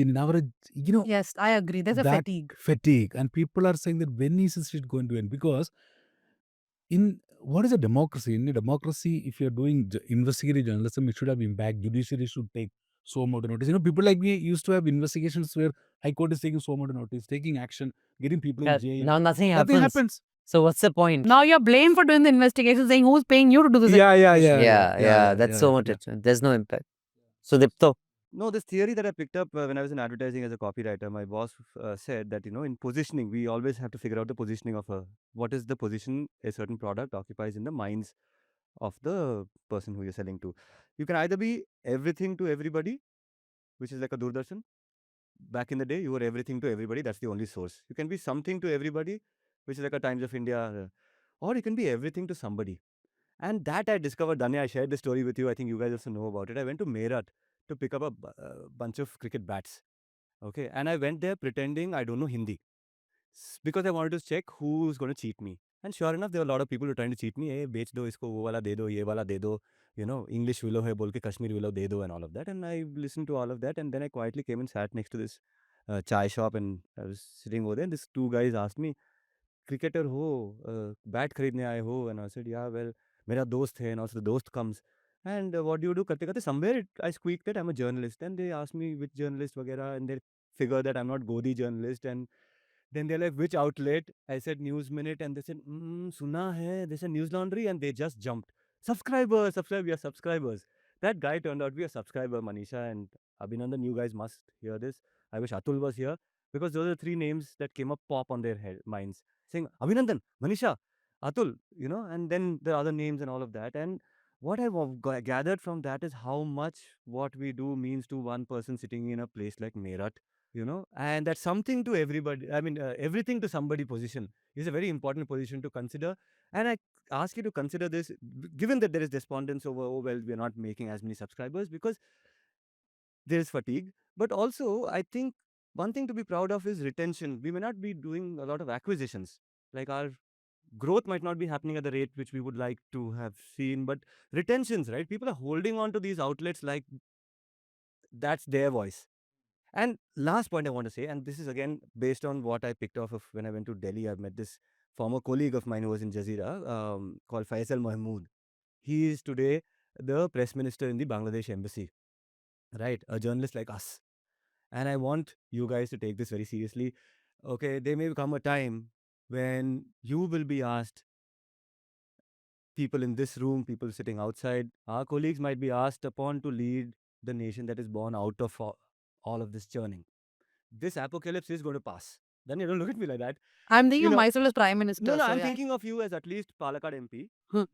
Yes, I agree. There's a that fatigue. fatigue. And people are saying that when is this shit going to end? Because in what is a democracy? In a democracy, if you're doing investigative journalism, it should have impact. Judiciary should take so much notice. People like me used to have investigations where High Court is taking so much notice, taking action, getting people in jail. Now nothing Nothing happens. happens. So what's the point? Now you're blamed for doing the investigation, saying who's paying you to do this. Yeah, that's so much. There's no impact. Sudipto. No, this theory that I picked up when I was in advertising as a copywriter, my boss said that, in positioning, we always have to figure out the positioning of what is the position a certain product occupies in the minds of the person who you're selling to. You can either be everything to everybody, which is like a Doordarshan. Back in the day, you were everything to everybody. That's the only source. You can be something to everybody, which is like a Times of India, or you can be everything to somebody. And that I discovered, Dhanya, I shared the story with you. I think you guys also know about it. I went to Meerut to pick up a bunch of cricket bats. Okay. And I went there pretending I don't know Hindi because I wanted to check who's going to cheat me. And sure enough, there were a lot of people who were trying to cheat me. Hey, bech do isko, wo wala de do, ye wala de do. English willow hai bol ke Kashmir willow de do and all of that. And I listened to all of that. And then I quietly came and sat next to this chai shop and I was sitting over there. And these two guys asked me, cricketer ho, bat खरीदने आए हो? And I said, yeah, well, मेरा दोस्त है. And also the dost comes. And what do you do? करते करते somewhere I squeaked that I'm a journalist. And they asked me which journalist वगैरह. And they figure that I'm not Godi journalist. And then they're like, which outlet? I said News Minute. And they said, suna hai. They said Newslaundry. And they just jumped. Subscribers, we are subscribers. That guy turned out to be a subscriber, Manisha and Abhinandan. You guys must hear this. I wish Atul was here because those are the three names that came up pop on their minds, saying Abhinandan, Manisha, Atul, and then the other names and all of that. And what I've gathered from that is how much what we do means to one person sitting in a place like Meerut, and that's something to everybody. I mean, everything to somebody position is a very important position to consider. And I ask you to consider this, given that there is despondence over, oh, well, we're not making as many subscribers because there is fatigue. But also, I think one thing to be proud of is retention. We may not be doing a lot of acquisitions. Like our growth might not be happening at the rate which we would like to have seen, but retentions, right? People are holding on to these outlets like that's their voice. And last point I want to say, and this is again based on what I picked off of when I went to Delhi. I've met this former colleague of mine who was in Jazeera called Faisal Mahmood. He is today the press minister in the Bangladesh embassy, right? A journalist like us. And I want you guys to take this very seriously. Okay, there may come a time when you will be asked, people in this room, people sitting outside, our colleagues might be asked upon to lead the nation that is born out of all of this churning. This apocalypse is going to pass. Then you don't look at me like that. I'm thinking of myself as Prime Minister. No, I'm thinking of you as at least Palakkad MP.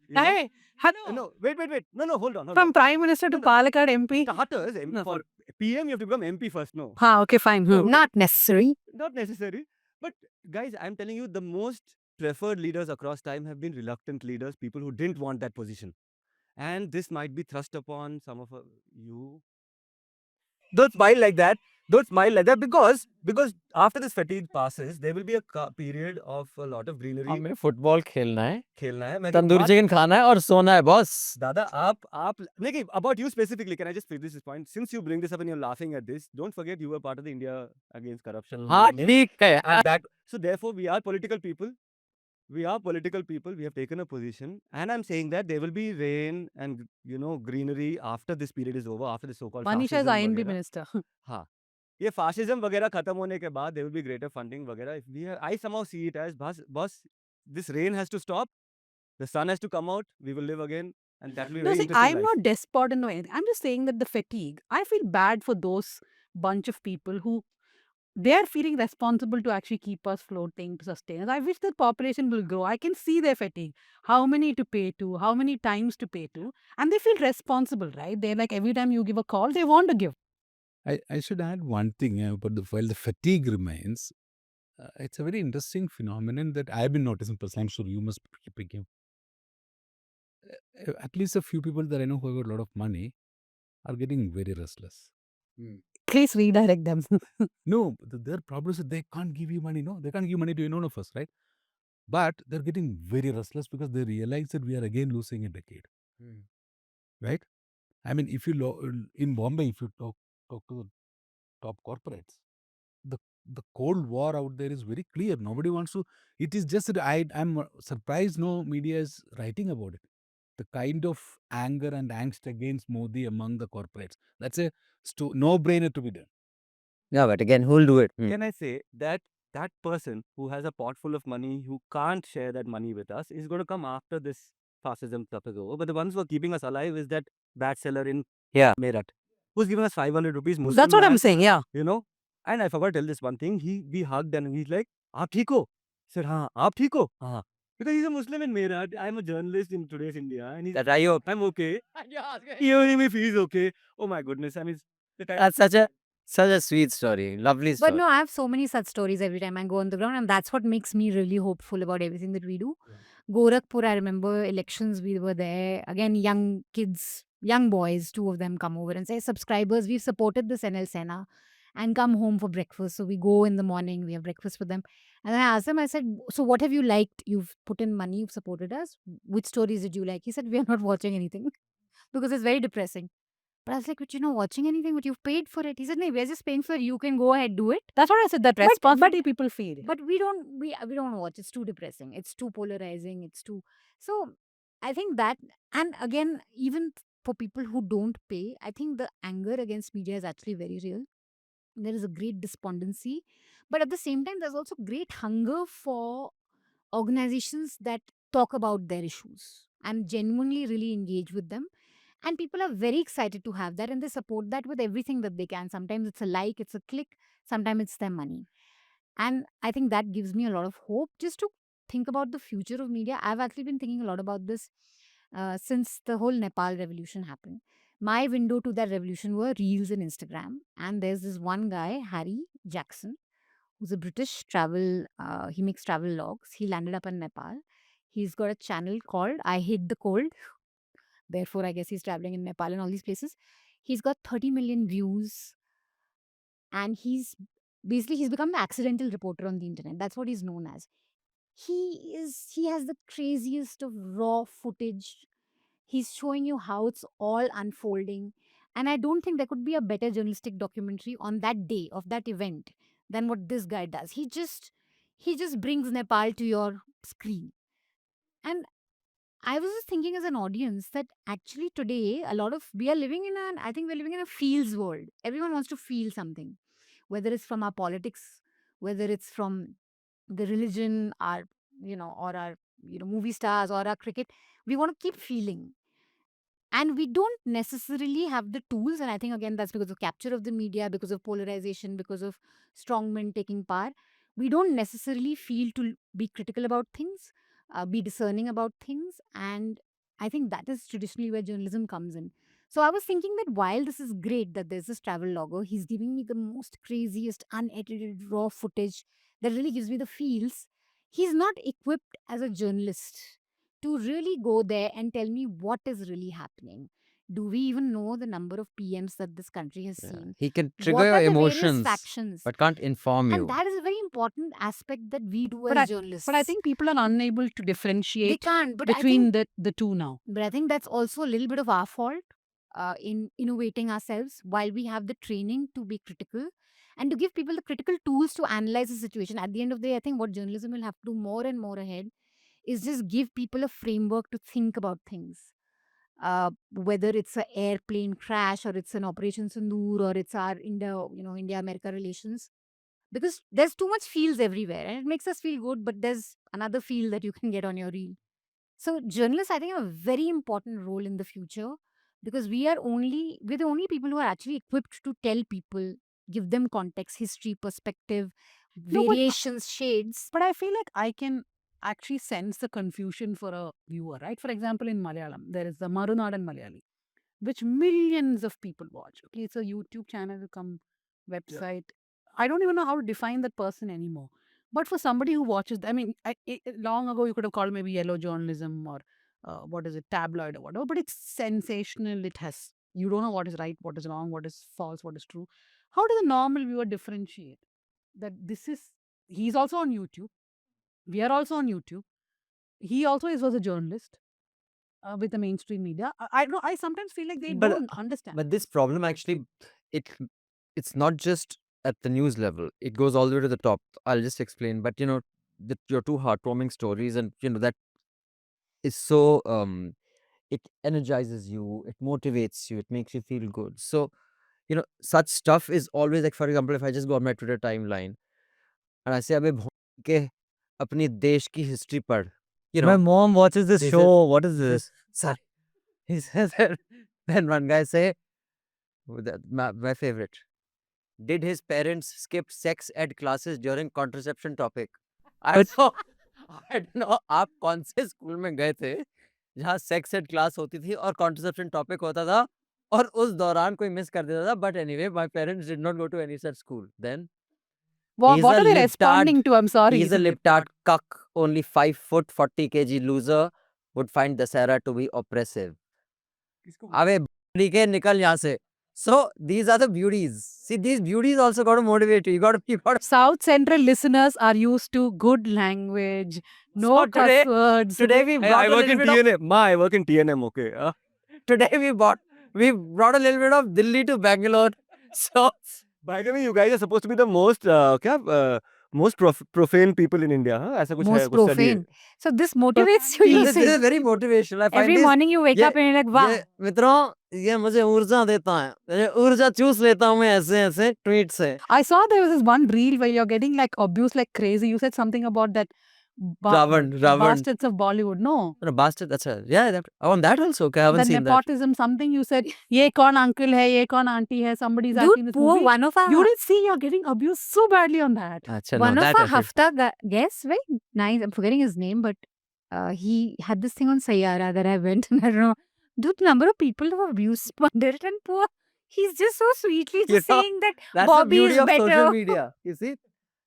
Hey, hello. No, wait. No, hold on. From Prime Minister to Palakkad MP. Starters, for PM, you have to become MP first, no? Okay, fine. Not necessary. Not necessary. But guys, I'm telling you, the most preferred leaders across time have been reluctant leaders, people who didn't want that position. And this might be thrust upon some of you. Don't smile like that. Don't smile like that because after this fatigue passes, there will be a period of a lot of greenery. हमें football खेलना है, खेलना है. Tandoori chicken खाना है और सोना है बॉस. Dada, आप like about you specifically, can I just finish this point? Since you bring this up and you're laughing at this, don't forget you were part of the India Against Corruption. हाँ movement. ठीक है. And that, so therefore, we are political people. We are political people. We have taken a position, and I'm saying that there will be rain and greenery after this period is over, after the so-called Manisha is fascism INB वगैरह. minister. हाँ, ये fascism वगैरह खत्म होने के बाद there will be greater funding वगैरह. I somehow see it as boss, this rain has to stop. The sun has to come out. We will live again, and that will be No, very see, interesting I'm life. not despot or anything. I'm just saying that the fatigue, I feel bad for those bunch of people who they are feeling responsible to actually keep us floating, to sustain us. I wish the population will grow. I can see their fatigue, how many to pay to, how many times to pay to, and they feel responsible, right? They're like every time you give a call, they want to give. I should add one thing, but while the fatigue remains, it's a very interesting phenomenon that I've been noticing. Plus, I'm sure you must be picking. At least a few people that I know who have got a lot of money are getting very restless. Please redirect them. No, their problem is that they can't give you money. No, they can't give money to any one of us, right? But they're getting very restless because they realize that we are again losing a decade, right? I mean, if you in Bombay, if you talk to the top corporates, the Cold War out there is very clear. Nobody wants to. It is just that I'm surprised no media is writing about it. The kind of anger and angst against Modi among the corporates. That's a no-brainer to be done. Yeah, but again, who'll do it? Can I say that that person who has a pot full of money, who can't share that money with us, is going to come after this fascism stuff is over. But the ones who are keeping us alive is that bad seller in Meerut, who's giving us 500 rupees. Muslim That's what I'm man, saying, yeah. And I forgot to tell this one thing. We hugged and he's like, "Aap theek ho?" I said, "Haan, aap theek ho?" "Haan." Because he's a Muslim in Meerut. I'm a journalist in today's India, and That are you? I'm okay. Hear him if he's okay. Oh my goodness! I mean, That's such a sweet story. Lovely story. But no, I have so many such stories every time I go on the ground, and that's what makes me really hopeful about everything that we do. Gorakhpur, I remember elections, we were there. Again, young kids, young boys, two of them come over and say, subscribers, we've supported this NL Sena and come home for breakfast. So we go in the morning, we have breakfast with them. And I asked them, I said, so what have you liked? You've put in money, you've supported us. Which stories did you like? He said, we are not watching anything because it's very depressing. But I was like, but you're not watching anything, but you've paid for it. He said, no, we're just paying for it. You can go ahead, do it. That's what I said, that responsibility people feel. But we don't watch. It's too depressing. It's too polarizing. It's too. So I think that, and again, even for people who don't pay, I think the anger against media is actually very real. There is a great despondency. But at the same time, there's also great hunger for organizations that talk about their issues and genuinely really engage with them. And people are very excited to have that and they support that with everything that they can. Sometimes it's a like, it's a click, sometimes it's their money. And I think that gives me a lot of hope just to think about the future of media. I've actually been thinking a lot about this since the whole Nepal revolution happened. My window to that revolution were Reels and Instagram. And there's this one guy, Harry Jackson, who's a British travel, he makes travel logs. He landed up in Nepal. He's got a channel called I Hate the Cold. Therefore, I guess he's traveling in Nepal and all these places. He's got 30 million views. And he's become the accidental reporter on the internet. That's what he's known as. He has the craziest of raw footage. He's showing you how it's all unfolding. And I don't think there could be a better journalistic documentary on that day of that event than what this guy does. He just brings Nepal to your screen. And I was just thinking as an audience that actually today we are living in I think we're living in a feels world. Everyone wants to feel something, whether it's from our politics, whether it's from the religion, or our movie stars or our cricket. We want to keep feeling. And we don't necessarily have the tools. And I think, again, that's because of capture of the media, because of polarization, because of strongmen taking power. We don't necessarily feel to be critical about things, be discerning about things. And I think that is traditionally where journalism comes in. So I was thinking that while this is great that there's this travel logger, he's giving me the most craziest, unedited, raw footage that really gives me the feels. He's not equipped as a journalist to really go there and tell me what is really happening. Do we even know the number of PMs that this country has Yeah. seen? He can trigger What your are the various emotions, factions? but can't inform And you. that is a very important aspect that we do But as I, journalists. but I think people are unable to they differentiate can't. But between the two now. But I think that's also a little bit of our fault in innovating ourselves while we have the training to be critical and to give people the critical tools to analyze the situation. At the end of the day, I think what journalism will have to do more and more ahead is just give people a framework to think about things. Whether it's an airplane crash or it's an Operation Sindoor or it's our India-America relations, because there's too much feels everywhere and it makes us feel good, but there's another feel that you can get on your reel. So journalists, I think, have a very important role in the future because we're the only people who are actually equipped to tell people, give them context, history, perspective, No, variations, shades. but I feel like I can actually sense the confusion for a viewer, right? For example, in Malayalam, there is the Marunadan Malayali, which millions of people watch. Okay, it's a YouTube channel, come website. I don't even know how to define that person anymore. But for somebody who watches, I mean, long ago you could have called maybe yellow journalism or what is it, tabloid or whatever. But it's sensational. It has you don't know what is right, what is wrong, what is false, what is true. How does a normal viewer differentiate that this is? He's also on YouTube. We are also on YouTube. He also was a journalist with the mainstream media. I know. I sometimes feel like they don't understand. But this problem actually, it's not just at the news level. It goes all the way to the top. I'll just explain. But your two heartwarming stories, and that is so it energizes you, it motivates you, it makes you feel good. So such stuff is always like, for example, if I just go on my Twitter timeline and I say, "Abhi ke apni desh ki history pad." My mom watches this This show. What is this this? is sorry. He says that. Then one guy say, my favorite. Did his parents skip sex ed classes during contraception topic? I don't know. I don't know. आप कौन से school में गए थे जहाँ sex add class होती थी और कॉन्ट्रसेप्शन टॉपिक होता था और उस दौरान कोई मिस कर देता था but anyway my parents did not go to any such school then What are they responding to? I'm sorry. he's a libtard cuck only 5 foot 40 kg loser would find Dasara to be oppressive. अबे के निकल यहाँ से. So these are the beauties. See, these beauties also got to motivate you. You got to. South Central listeners are used to good language, no So today- cuss words. Today we brought I a work little in bit of, TNM. Ma, I work in TNM. Okay. today we brought a little bit of Delhi to Bangalore. So By the way, you guys are supposed to be the most most profane people in India. Huh? ऐसा कुछ है, Most कुछ study है. profane. So this motivates you. You this say. is very motivational. I find Every this, morning you wake ये- up and you're like, wow. ये मित्रों ये मुझे ऊर्जा देता है. ये ऊर्जा चूस लेता हूँ मैं ऐसे ऐसे ट्वीट से. I saw there was this one reel where you're getting like abused like crazy. You said something about that Ravan. bastards of Bollywood. No. No, bastard. That's a on that also. Okay, I haven't The seen that. nepotism, something you said, ye kaun uncle hai, ye kaun auntie hai, somebody's acting Dude, this poor movie. one of our You didn't see you're getting abused so badly on that. Achha, one no, of that our I should- Hafta guests, very nice. I'm forgetting his name, but he had this thing on Sayara that I went and I don't know. Dude, number of people who abused Pandit and poor. He's just so sweetly You just know, saying that That's Bobby the beauty is of social better. media. You see,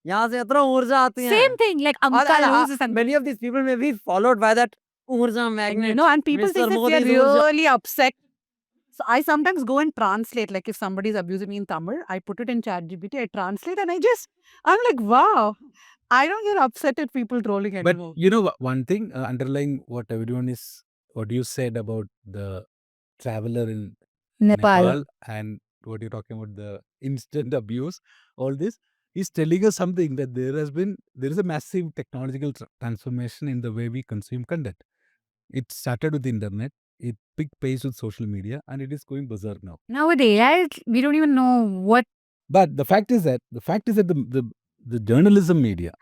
यहाँ से इतना ऊर्जा आती है. Same thing, like और- Uncle and, who's something. many of these people may be followed by that ऊर्जा magnet. And people Mr. think that Modi's we are ऊर्जा. really upset. So I sometimes go and translate, like if somebody's abusing me in Tamil, I put it in ChatGPT, I translate and I'm like, wow, I don't get upset at people trolling But anymore. you know one thing underlying what you said about the traveler in Nepal and what you're talking about the instant abuse, all this is telling us something that there is a massive technological transformation in the way we consume content. It started with the internet, it picked pace with social media, and it is going berserk now. Now with AI, we don't even know what. But the fact is that the journalism media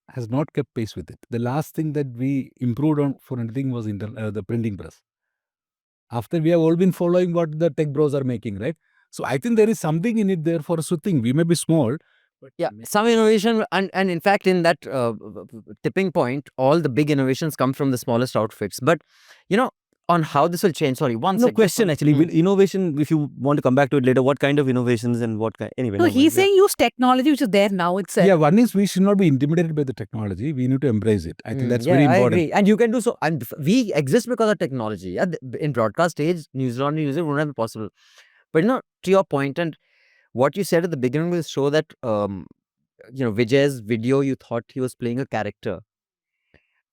has not kept pace with it. The last thing that we improved on for anything was the printing press. After we have all been following what the tech bros are making, right? So I think there is something in it there for us to think. We may be small, but Yeah, some innovation and in fact in that tipping point, all the big innovations come from the smallest outfits. But on how this will change. Sorry, one No sec, just question one- actually. Will innovation, if you want to come back to it later, what kind of innovations and what kind? Anyway, No, never he's mind. saying use technology which is there now itself. Yeah, one is we should not be intimidated by the technology. We need to embrace it. I think that's yeah, very I important. agree. And you can do so. And we exist because of technology. Yeah, in broadcast age, Newslaundry user wouldn't have been possible. But to your point, and what you said at the beginning will show that Vijay's video, you thought he was playing a character.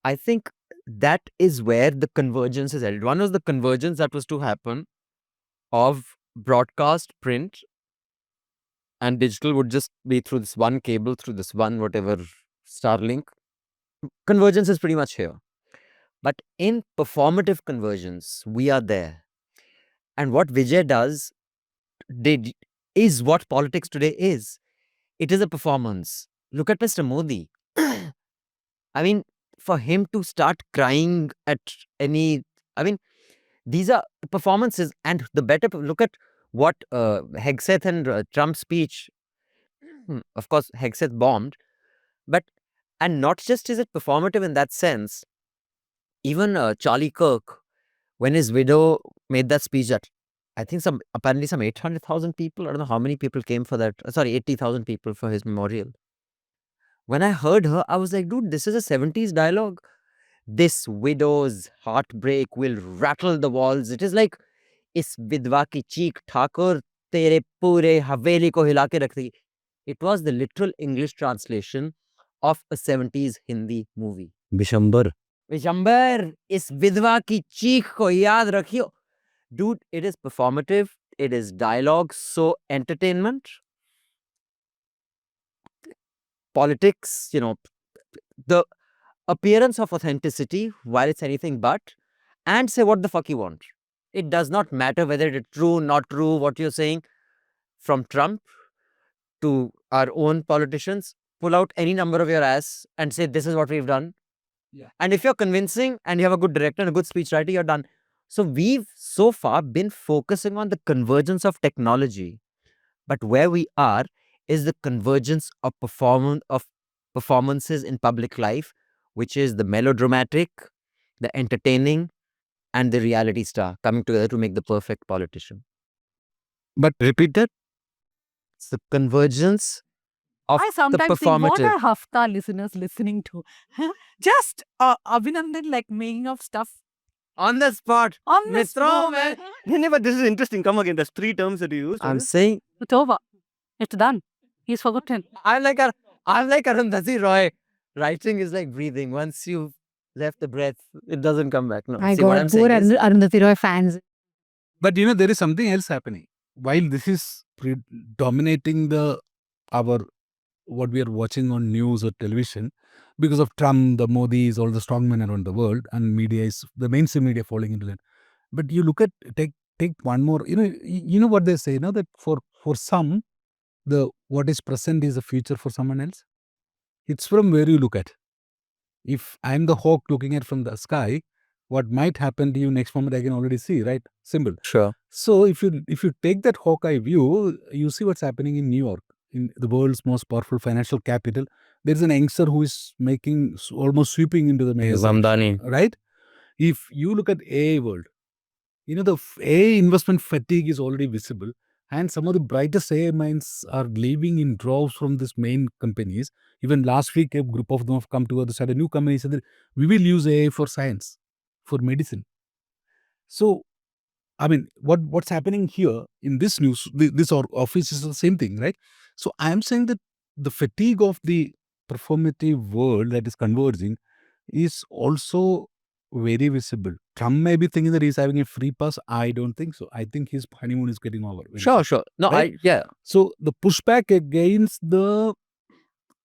I think that is where the convergence is held. One was the convergence that was to happen of broadcast, print, and digital would just be through this one cable, through this one whatever Starlink. Convergence is pretty much here. But in performative convergence, we are there. And what Vijay did is what politics today is. It is a performance. Look at Mr. Modi. I mean, for him to start crying at these are performances. And the better, look at what Hegseth and Trump's speech, of course, Hegseth bombed, and not just is it performative in that sense, even Charlie Kirk, when his widow made that speech that I think apparently some 800,000 people, I don't know how many people came for that, 80,000 people for his memorial. When I heard her, I was like, dude, this is a 70s dialogue. This widow's heartbreak will rattle the walls. It is like, is vidwa ki cheek thakur tere pure haveli ko hila ke rakh di. It was the literal English translation of a 70s Hindi movie. Bishambar. Vishambar, is vidwa ki cheek ko yaad rakhiyo. Dude, it is performative. It is dialogue. So entertainment, politics, the appearance of authenticity while it's anything but, and say what the fuck you want. It does not matter whether it is true, not true, what you're saying. From Trump to our own politicians, pull out any number of your ass and say, this is what we've done. Yeah. And if you're convincing and you have a good director and a good speechwriter, you're done. So we've so far been focusing on the convergence of technology. But where we are is the convergence of performances in public life, which is the melodramatic, the entertaining, and the reality star coming together to make the perfect politician. But Repeat that. It's the convergence of I the sometimes think, what performative. are Hafta listeners listening to? Just Abhinandan like making of stuff On the spot. on this Mitron, moment. man. Yeah, but this is interesting. Come again. There's 3 terms that you used. I'm saying It's over. It's done. He's forgotten. I'm like Arundhati Roy. Writing is like breathing. Once you've left the breath, it doesn't come back. No. My See, what God, I'm poor saying is, Arundhati Roy fans. But there is something else happening. While this is dominating our what we are watching on news or television, because of Trump, the Modis, all the strongmen around the world, and the mainstream media falling into that. But you look at take one more. You know what they say, that for some, what is present is the future for someone else. It's from where you look at. If I'm the hawk looking at from the sky, what might happen to you next moment I can already see, right? Simple. Sure. So if you take that hawkeye view, you see what's happening in New York, in the world's most powerful financial capital. There's an youngster who is almost sweeping into the mayor's Zamdani. right? If you look at AI world, the AI investment fatigue is already visible, and some of the brightest AI minds are leaving in droves from these main companies. Even last week, a group of them have come together, started a new company, said that we will use AI for science, for medicine. So, I mean, what's happening here in this news, this office is the same thing, right? So I am saying that the fatigue of the performative world that is converging is also very visible. Trump may be thinking that he's having a free pass. I don't think so. I think his honeymoon is getting over. very soon. sure. No, Right? yeah. So the pushback against the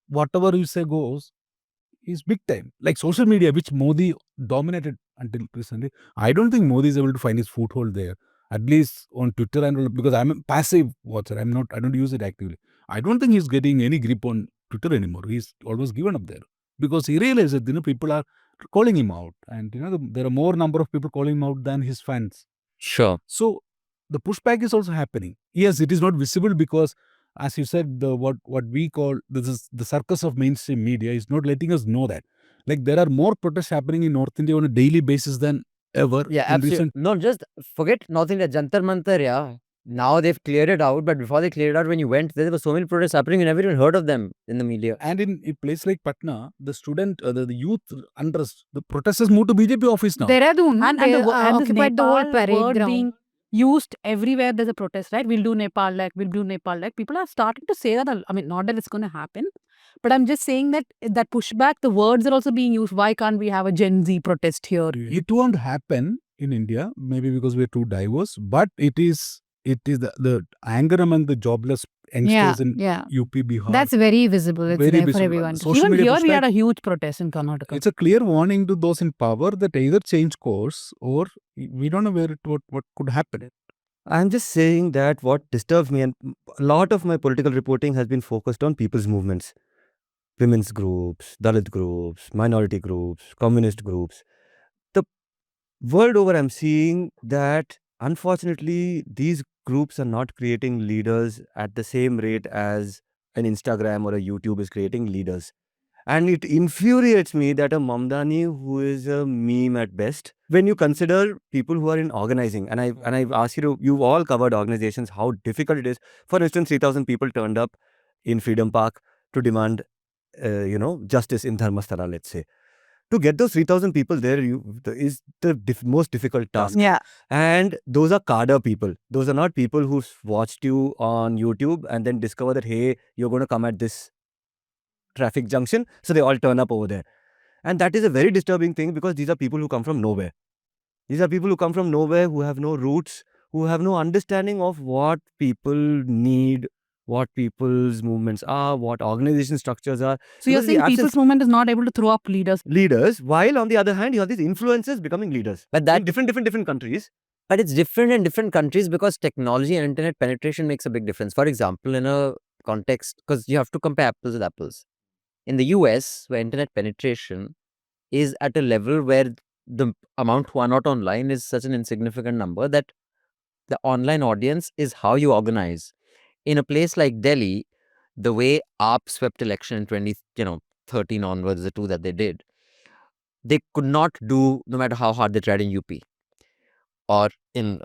whatever you say goes is big time. Like social media, which Modi dominated until recently. I don't think Modi is able to find his foothold there. At least on Twitter, and because I'm a passive watcher, I don't use it actively. I don't think he's getting any grip on Twitter anymore. He's almost given up there because he realizes that people are calling him out, and there are more number of people calling him out than his fans. Sure. So the pushback is also happening. Yes, it is not visible because, as you said, what we call the circus of mainstream media is not letting us know that. Like there are more protests happening in North India on a daily basis than ever Yeah, in absolutely. recent. No, just forget North India, Jantar Mantar, yeah. Now they've cleared it out, but before they cleared it out, when you went, there were so many protests happening, you never even heard of them in the media. And in a place like Patna, the student, the youth unrest, the protesters moved to BJP office now. Dehradun, And they the occupied the whole Nepal parade word ground. being used everywhere there's a protest, right? We'll do Nepal like, we'll do Nepal like. People are starting to say that. I mean, not that it's going to happen, but I'm just saying that that pushback, the words are also being used. Why can't we have a Gen Z protest here? It won't happen in India, maybe because we're too diverse, but it is the anger among the jobless youngsters in UP, Bihar. That's very visible. It's Very there for visible. everyone to see. Social Even media here, we pushback. had a huge protest in Karnataka. It's a clear warning to those in power that either change course or we don't know what could happen. I'm just saying that what disturbs me, and a lot of my political reporting has been focused on people's movements, women's groups, Dalit groups, minority groups, communist groups. The world over, I'm seeing that unfortunately these groups are not creating leaders at the same rate as an Instagram or a YouTube is creating leaders. And it infuriates me that a Mamdani who is a meme at best, when you consider people who are in organizing, and I've asked you, you've all covered organizations, how difficult it is. For instance, 3,000 people turned up in Freedom Park to demand, justice in Dharmasthala, let's say. To get those 3,000 people there is the most difficult task. Yeah. And those are cadre people. Those are not people who watched you on YouTube and then discover that, hey, you're going to come at this traffic junction, so they all turn up over there. And that is a very disturbing thing because these are people who come from nowhere. These are people who come from nowhere, who have no roots, who have no understanding of what people need, what people's movements are, what organization structures are. So you're Because the saying absence- people's movement is not able to throw up leaders, while on the other hand, you have these influencers becoming leaders. But that in different countries. But it's different in different countries because technology and internet penetration makes a big difference. For example, in a context, because you have to compare apples with apples. In the US, where internet penetration is at a level where the amount who are not online is such an insignificant number that the online audience is how you organize. In a place like Delhi, the way AAP swept election in 2013 onwards, the two that they did, they could not do, no matter how hard they tried in UP or in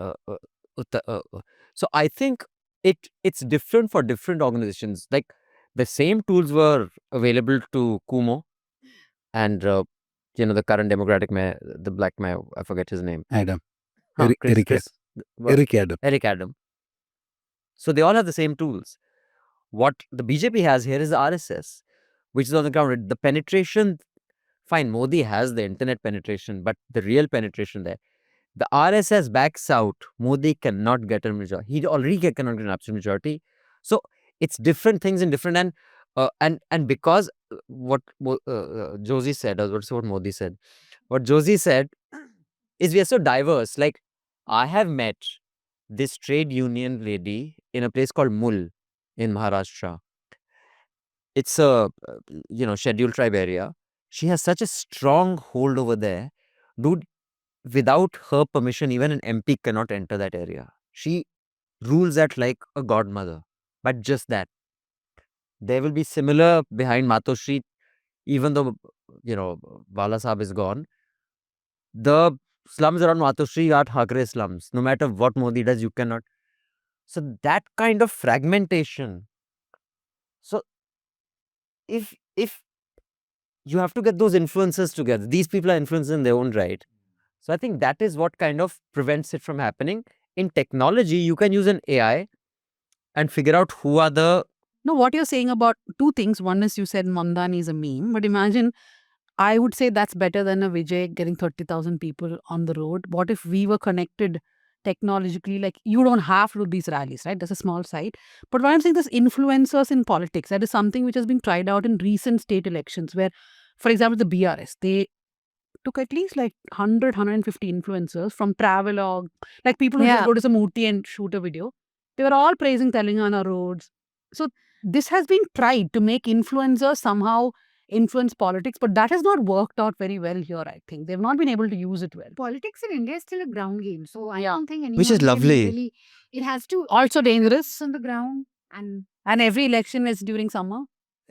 so I think it's different for different organizations. Like the same tools were available to Kumo and the current Democratic mayor, the black mayor, I forget his name. Adam. Huh, Eric Adam. Eric Adam. So they all have the same tools. What the BJP has here is the RSS, which is on the ground. The penetration, fine, Modi has the internet penetration, but the real penetration there, the RSS backs out. Modi cannot get a majority. He already cannot get an absolute majority. So it's different things in different and because what Josy said, or what Modi said, what Josy said is we are so diverse. Like I have met this trade union lady in a place called Mul in Maharashtra. It's a scheduled tribe area. She has such a strong hold over there, dude. Without her permission, even an MP cannot enter that area. She rules that like a godmother. But just that. There will be similar behind Matoshri, even though, Bala Sahab is gone. The slums around Matoshri are Thakre slums. No matter what Modi does, you cannot. So that kind of fragmentation. So if you have to get those influences together, these people are influencers in their own right. So I think that is what kind of prevents it from happening. In technology, you can use an AI and figure out who are the... No, what you're saying about two things. One is you said Mamdani is a meme, but imagine, I would say that's better than a Vijay getting 30,000 people on the road. What if we were connected technologically? Like, you don't have to do these rallies, right? That's a small site. But what I'm saying, this influencers in politics, that is something which has been tried out in recent state elections where, for example, the BRS, they took at least like 100, 150 influencers from Travelog, like people who just go to some Ooty and shoot a video. They were all praising Telangana roads. So this has been tried to make influencers somehow influence politics, but that has not worked out very well here, I think. They've not been able to use it well. Politics in India is still a ground game. So I don't think anyone Which is can lovely. really, it has to Also dangerous. on the ground and And every election is during summer.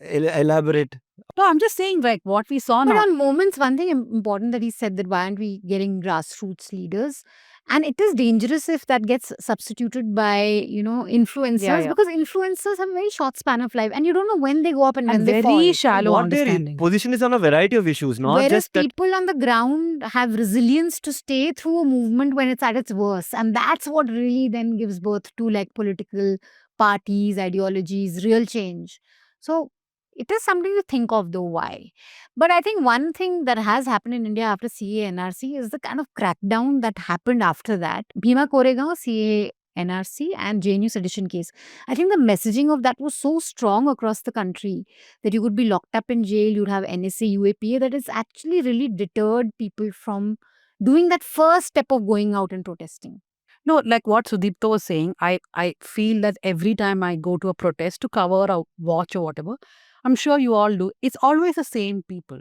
Elaborate. No, I'm just saying, like, what we saw But now. on moments, one thing important that he said, that why aren't we getting grassroots leaders? And it is dangerous if that gets substituted by, influencers, Yeah. because influencers have a very short span of life and you don't know when they go up and when And they fall. very shallow What their understanding. position is on a variety of issues, not Whereas just that. people on the ground have resilience to stay through a movement when it's at its worst. And that's what really then gives birth to like political parties, ideologies, real change. So it is something to think of though why. But I think one thing that has happened in India after CA NRC is the kind of crackdown that happened after that. Bhima Koregaon, CA NRC and JNU sedition case. I think the messaging of that was so strong across the country that you could be locked up in jail, you'd have NSA, UAPA, that it's actually really deterred people from doing that first step of going out and protesting. No, like what Sudipto was saying, I feel that every time I go to a protest to cover or watch or whatever, I'm sure you all do, it's always the same people.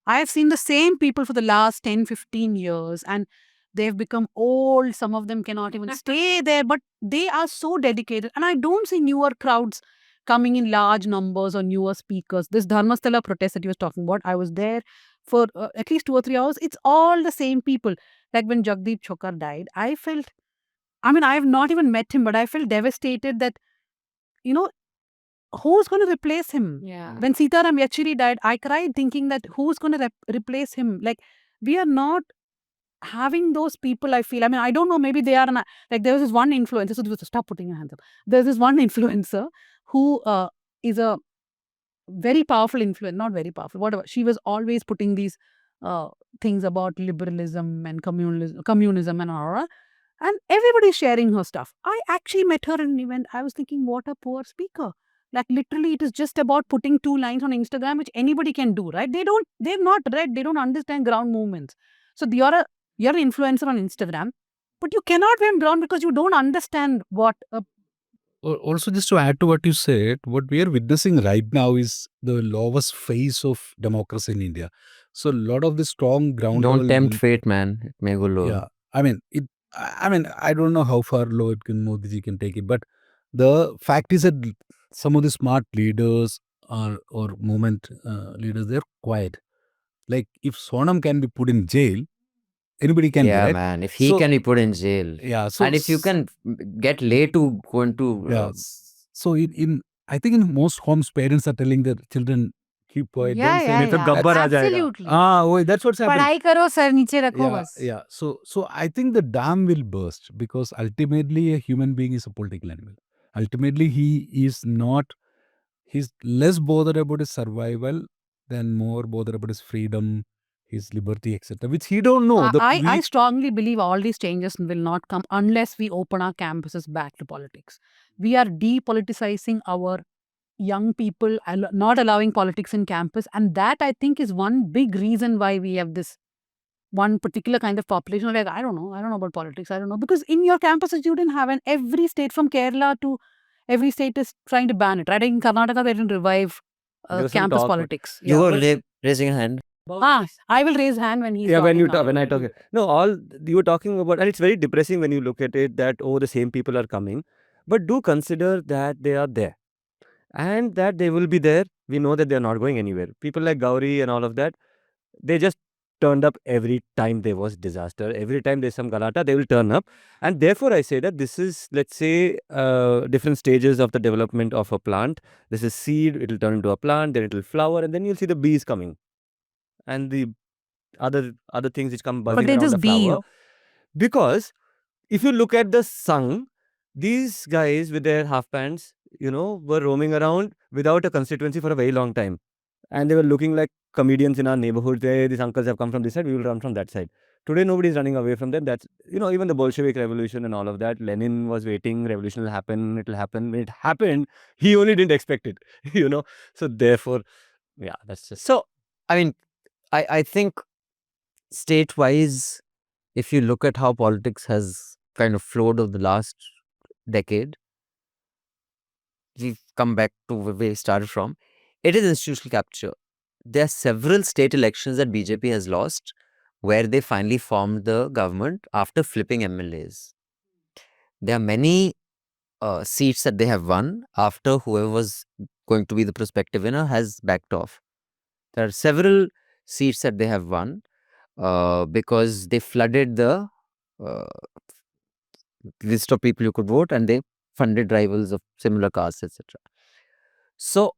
I have seen the same people for the last 10, 15 years and they've become old. Some of them cannot even stay there, but they are so dedicated. And I don't see newer crowds coming in large numbers or newer speakers. This Dharmasthala protest that you was talking about, I was there for at least 2 or 3 hours. It's all the same people. Like when Jagdeep Chokar died, I have not even met him, but I felt devastated that, you know, who's going to replace him? Yeah. When Sitaram Yachiri died, I cried thinking that who's going to replace him? Like, we are not having those people, I feel. I don't know, maybe they are, like, there was this one influencer, so stop putting your hands up. There's this one influencer who is a very powerful influence, not very powerful, whatever. She was always putting these uh, things about liberalism and communism and all. And everybody's sharing her stuff. I actually met her in an event. I was thinking, what a poor speaker. Like literally, it is just about putting 2 lines on Instagram, which anybody can do, right? They've not read, they don't understand ground movements. So you're an influencer on Instagram, but you cannot be on ground because you don't understand what a Also, just to add to what you said, what we are witnessing right now is the lowest phase of democracy in India. So, a lot of the strong ground Don't level. tempt fate, man. It may go low. Yeah, I mean, I don't know how far low Modi ji can take it, but the fact is that some of the smart leaders or movement leaders, they're quiet. Like if Sonam can be put in jail, anybody can be, Yeah, right? man. If he So can be put in jail, yeah, so and if you can get late to go into yeah, so in I think in most homes, parents are telling their children keep quiet, Yeah, don't say yeah, anything. तो गब्बर आ जाएगा. absolutely. Oh, that's what's happening. पढ़ाई करो sir नीचे रखो Yeah, बस. yeah. So I think the dam will burst because ultimately a human being is a political animal. Ultimately, he's less bothered about his survival than more bothered about his freedom, his liberty, etc. Which he don't know. I strongly believe all these changes will not come unless we open our campuses back to politics. We are depoliticizing our young people, not allowing politics in campus. And that, I think, is one big reason why we have this one particular kind of population. Like, I don't know about politics. I don't know. Because in your campuses, you didn't have, and every state from Kerala to every state is trying to ban it, right? In Karnataka, they didn't revive There was some campus talk, but politics. you Yeah, were raising a hand. I will raise hand when he's yeah, when talking. when I talk, no, all you were talking about, and it's very depressing when you look at it that the same people are coming, but do consider that they are there and that they will be there. We know that they are not going anywhere. People like Gauri and all of that, they just turned up every time there was disaster. Every time there's some galata, they will turn up. And therefore, I say that this is, let's say, different stages of the development of a plant. This is seed, it will turn into a plant, then it will flower, and then you'll see the bees coming. And the other things which come buzzing they around just the be flower. Because if you look at the sun, these guys with their half pants, were roaming around without a constituency for a very long time. And they were looking like comedians in our neighborhood. These uncles have come from this side, we will run from that side. Today, nobody's running away from them. That's, even the Bolshevik revolution and all of that. Lenin was waiting, revolution will happen, it will happen. When it happened, he only didn't expect it, So therefore, yeah, that's just. So, I mean, I think state-wise, if you look at how politics has kind of flowed over the last decade, we've come back to where we started from. It is institutional capture. There are several state elections that BJP has lost where they finally formed the government after flipping MLAs. There are many seats that they have won after whoever was going to be the prospective winner has backed off. There are several seats that they have won because they flooded the uh, list of people who could vote, and they funded rivals of similar castes, etc. So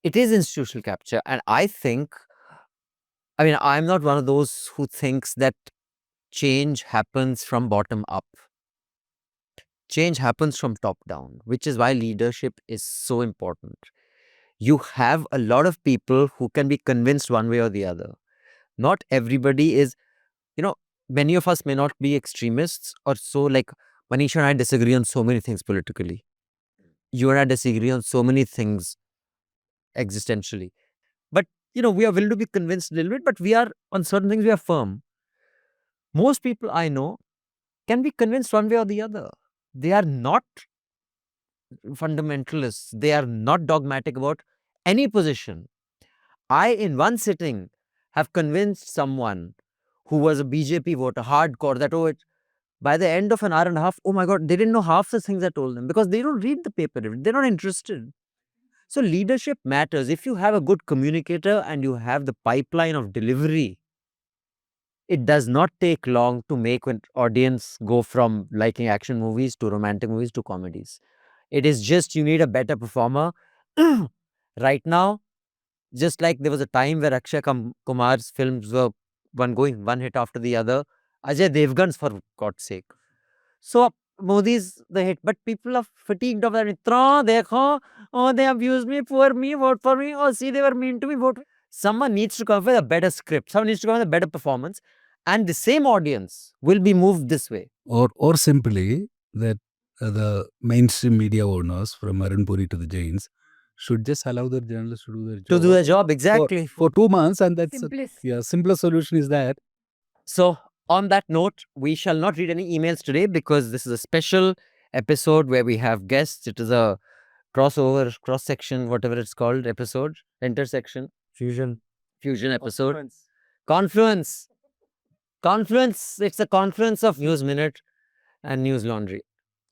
it is institutional capture, and I think, I mean, I'm not one of those who thinks that change happens from bottom up. Change happens from top down, which is why leadership is so important. You have a lot of people who can be convinced one way or the other. Not everybody is, you know, many of us may not be extremists or so. Like Manisha and I disagree on so many things politically. You and I disagree on so many things existentially. But, we are willing to be convinced a little bit, but we are, on certain things, we are firm. Most people I know can be convinced one way or the other. They are not fundamentalists. They are not dogmatic about any position. I, in one sitting, have convinced someone who was a BJP voter, hardcore, that, by the end of an hour and a half, oh my God, they didn't know half the things I told them because they don't read the paper. They're not interested. So leadership matters. If you have a good communicator and you have the pipeline of delivery, it does not take long to make an audience go from liking action movies to romantic movies to comedies. It is just you need a better performer. Right now, just like there was a time where Akshay Kumar's films were one hit after the other. Ajay Devgan's, for God's sake. So Modi's the hit, but people are fatigued of that. Itna dekho, oh, they abused me, poor me, vote for me. Oh, see, they were mean to me, vote. Someone needs to come up with a better script. Someone needs to come up with a better performance, and the same audience will be moved this way. Or simply that the mainstream media owners from Maranpuri to the Jains should just allow their journalists to do their job. To do their job, exactly. For 2 months, and that's Simplest. simpler solution is that. So, on that note, we shall not read any emails today because this is a special episode where we have guests. It is a crossover, cross-section, whatever it's called, episode, intersection, fusion episode. Confluence. It's a confluence of News Minute and Newslaundry.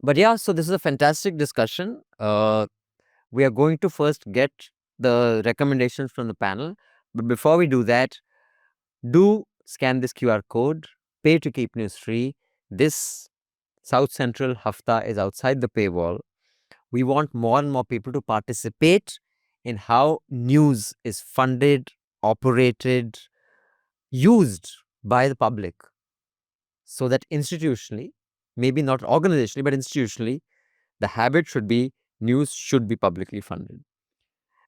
But yeah, so this is a fantastic discussion. We are going to first get the recommendations from the panel. But before we do that, do scan this QR code, pay to keep news free. This South Central Hafta is outside the paywall. We want more and more people to participate in how news is funded, operated, used by the public, so that institutionally, maybe not organizationally, but institutionally, the habit should be news should be publicly funded.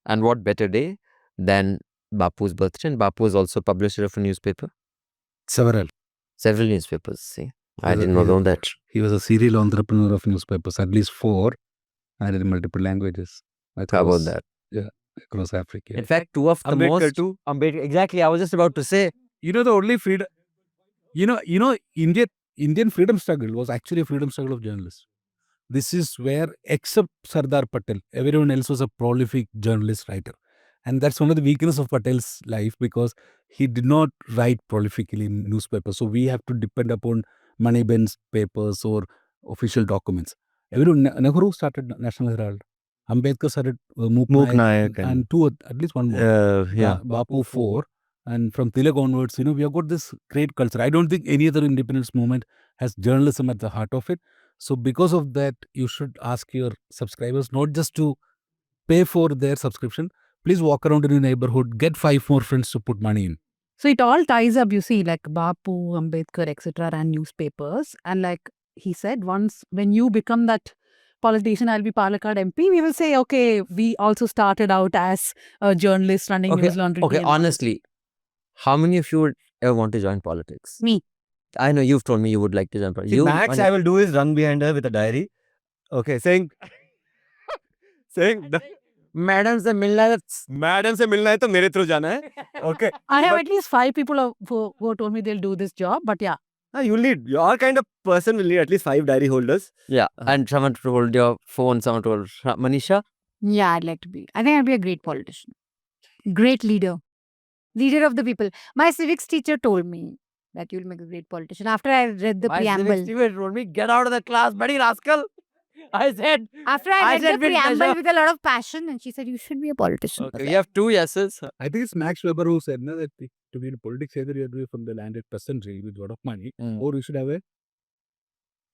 And what better day than Bapu's birthday? And Bapu is also publisher of a newspaper. Several newspapers, see. I He was a- didn't he know was- that. He was a serial entrepreneur of newspapers, at least 4, and in multiple languages. How about that? Across Africa. In fact, two of the Ambedkar most... too. Ambedkar, exactly, I was just about to say. The only freedom, Indian freedom struggle was actually a freedom struggle of journalists. This is where, except Sardar Patel, everyone else was a prolific journalist writer. And that's one of the weaknesses of Patel's life, because he did not write prolifically in newspapers. So we have to depend upon Moneyben's papers or official documents. Nehru started National Herald. Ambedkar started Mook Mook Nayak, Nayak and two, at least one more. yeah. Bapu 4. And from Tilak onwards, we have got this great culture. I don't think any other independence movement has journalism at the heart of it. So because of that, you should ask your subscribers not just to pay for their subscription. Please walk around in your neighborhood, get 5 more friends to put money in. So it all ties up, you see, like Bapu, Ambedkar, etc., and newspapers. And like he said, once when you become that politician, I'll be Palakkad MP, we will say, okay, we also started out as a journalist running Newslaundry. Okay, honestly, how many of you would ever want to join politics? Me. I know you've told me you would like to join politics. See, max I will do is run behind her with a diary. Okay, saying Madam se milna hai, madam से मिलना है तो मेरे through जाना है. Okay. I have at least 5 people who told me they'll do this job, but yeah. You'll need, your kind of person will need at least 5 diary holders. Yeah, and someone to hold your phone, someone to hold... Manisha? Yeah, I'd like to be. I think I'd be a great politician. Great leader. Leader of the people. My civics teacher told me that you'll make a great politician. After I read the My preamble. civics teacher told me, get out of the class, buddy rascal. I said, After I read the with preamble pleasure. with a lot of passion, and she said, "You should be a politician." Okay, we have 2 yeses. I think it's Max Weber who said no, that to be in politics, either you have to be from the landed peasantry with a lot of money, or you should have a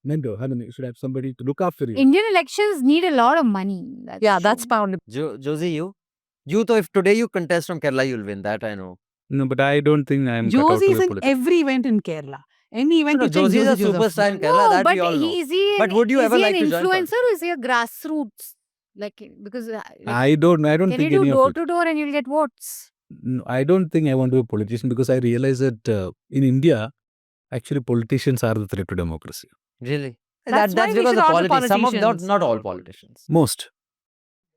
mentor. I mean, you should have somebody to look after you. Indian elections need a lot of money. That's true. pound. Josy, you? You, though, if today you contest from Kerala, you'll win. That I know. No, but I don't think I am cut out Josy to is be in politics. every event in Kerala. Any event No, you take Josy is a Josy Joseph. superstar in Kerala. No, That but we all know. is he But would you is ever he like an to join influencer or is he a grassroots? Like, because I don't can think you do any of door it. to door and you'll get votes? No, I don't think I want to be a politician because I realize that in India, actually politicians are the threat to democracy. Really? That's why That's we because should of all be politics. Some of politicians. not all politicians. Most.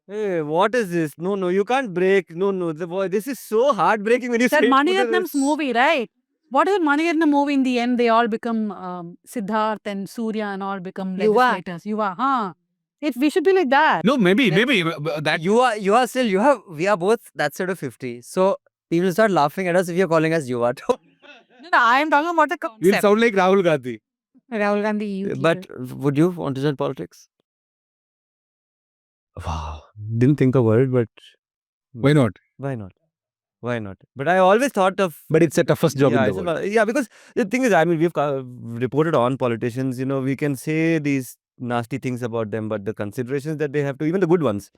Hey, what is this? No, you can't break. No, this is so heartbreaking when you That say Maniratnam's movie, right? What is Maniratnam movie in the end? They all become Siddharth and Surya and all become Yuva. legislators. Yuva, huh? We should be like that. No, maybe That you are still we are both that sort of 50. So people start laughing at us if you're calling us Yuva. No, I am talking about the We'll concept. sound like Rahul Gandhi. Rahul Gandhi, youth But leader. would you want to join politics? Wow. Didn't think a word, but Why not? why not? Why not? But I always thought of But it's the toughest job yeah, in the it's world. about- yeah, because the thing is, I mean, we've reported on politicians. We can say these nasty things about them, but the considerations that they have to, even the good ones,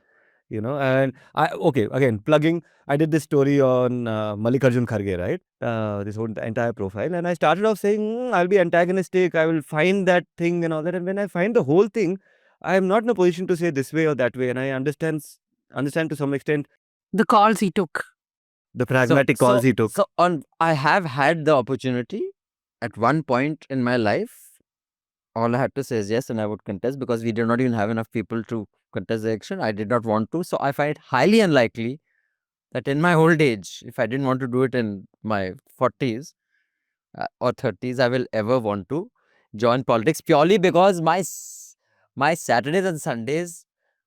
and again, plugging. I did this story on Mallikarjun Kharge, right? This whole entire profile, and I started off saying I'll be antagonistic. I will find that thing and all that, and when I find the whole thing, I am not in a position to say this way or that way, and I understand to some extent The calls he took. the pragmatic calls he took. So I have had the opportunity at one point in my life. All I had to say is yes, and I would contest because we did not even have enough people to contest the election. I did not want to. So I find it highly unlikely that in my old age, if I didn't want to do it in my 40s or 30s, I will ever want to join politics purely because my Saturdays and Sundays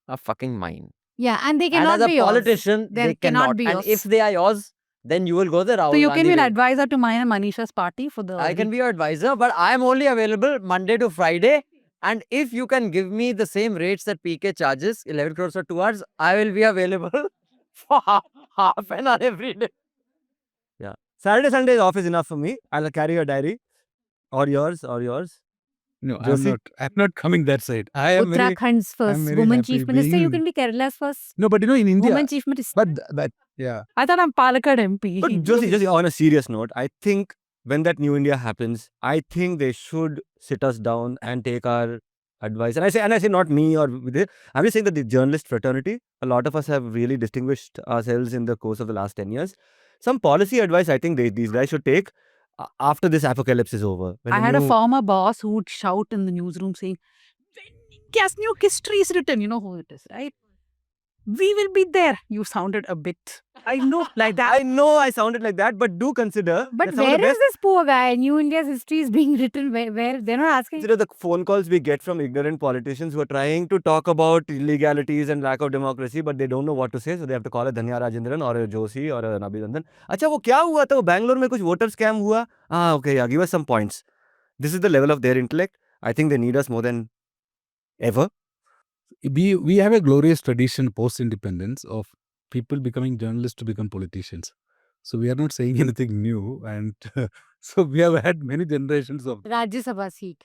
are fucking mine. Yeah, and they And cannot as a be yours. politician, they cannot. be And yours. if they are yours, then you will go the Rahul So you can Gandhi be an way. advisor to mine and Manisha's party for the. I can be your advisor, but I am only available Monday to Friday. And if you can give me the same rates that PK charges, 11 crores for 2 hours, I will be available for half an hour every day. Yeah. Saturday, Sunday off is enough for me. I'll carry your diary. Or yours. No, Josy? I'm not coming that side. I am very Uttarakhand's first very woman happy chief minister. You being- can be Kerala's first No, but in India. woman chief minister. But that yeah. I thought I'm Palakkad MP. But Josy, on a serious note, I think when that New India happens, I think they should sit us down and take our advice. And I say not me or with it. I'm just saying that the journalist fraternity, a lot of us have really distinguished ourselves in the course of the last 10 years. Some policy advice I think these guys should take after this apocalypse is over. When I the had a new- former boss who would shout in the newsroom saying, "When India's new history is written," you know who it is, right? We will be there. You sounded a bit, I know, like that. I know I sounded like that, but do consider But that some of the where is best this poor guy? New India's history is being written where they're not asking. consider the phone calls we get from ignorant politicians who are trying to talk about illegalities and lack of democracy, but they don't know what to say, so they have to call a Dhanya Rajendran or a Josy or an Abhinandan. अच्छा वो क्या हुआ था? वो बैंगलोर में कुछ voter scam हुआ? Okay, yeah, give us some points. This is the level of their intellect. I think they need us more than ever. We have a glorious tradition post-independence of people becoming journalists to become politicians. So we are not saying anything new, and so we have had many generations of. Rajya Sabha seat.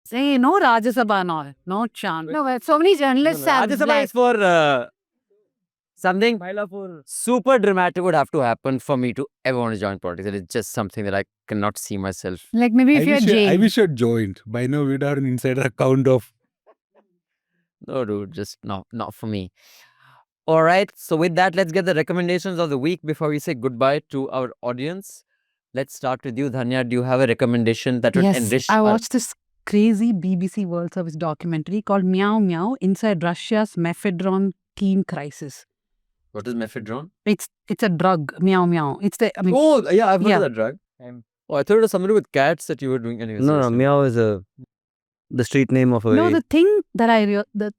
Say no Rajya Sabha and all. No chance. No, but so many journalists have Rajya Sabha black. is for Something for super dramatic would have to happen for me to ever want to join politics. It is just something that I cannot see myself. Like maybe if you're I jailed. wish you had joined. By now we'd have an insider account of. No, dude, just not for me. All right. So with that, let's get the recommendations of the week before we say goodbye to our audience. Let's start with you, Dhanya. Do you have a recommendation that would Yes, enrich I our- watched this crazy BBC World Service documentary called Meow Meow Inside Russia's Mephedron Teen Crisis. What is mephedron? It's a drug. Meow Meow. It's the Oh, yeah, I've heard yeah. of that drug. Oh, I thought it was something to do with cats that you were doing. Anyways, no, sorry. Meow is the street name of a. No, the thing that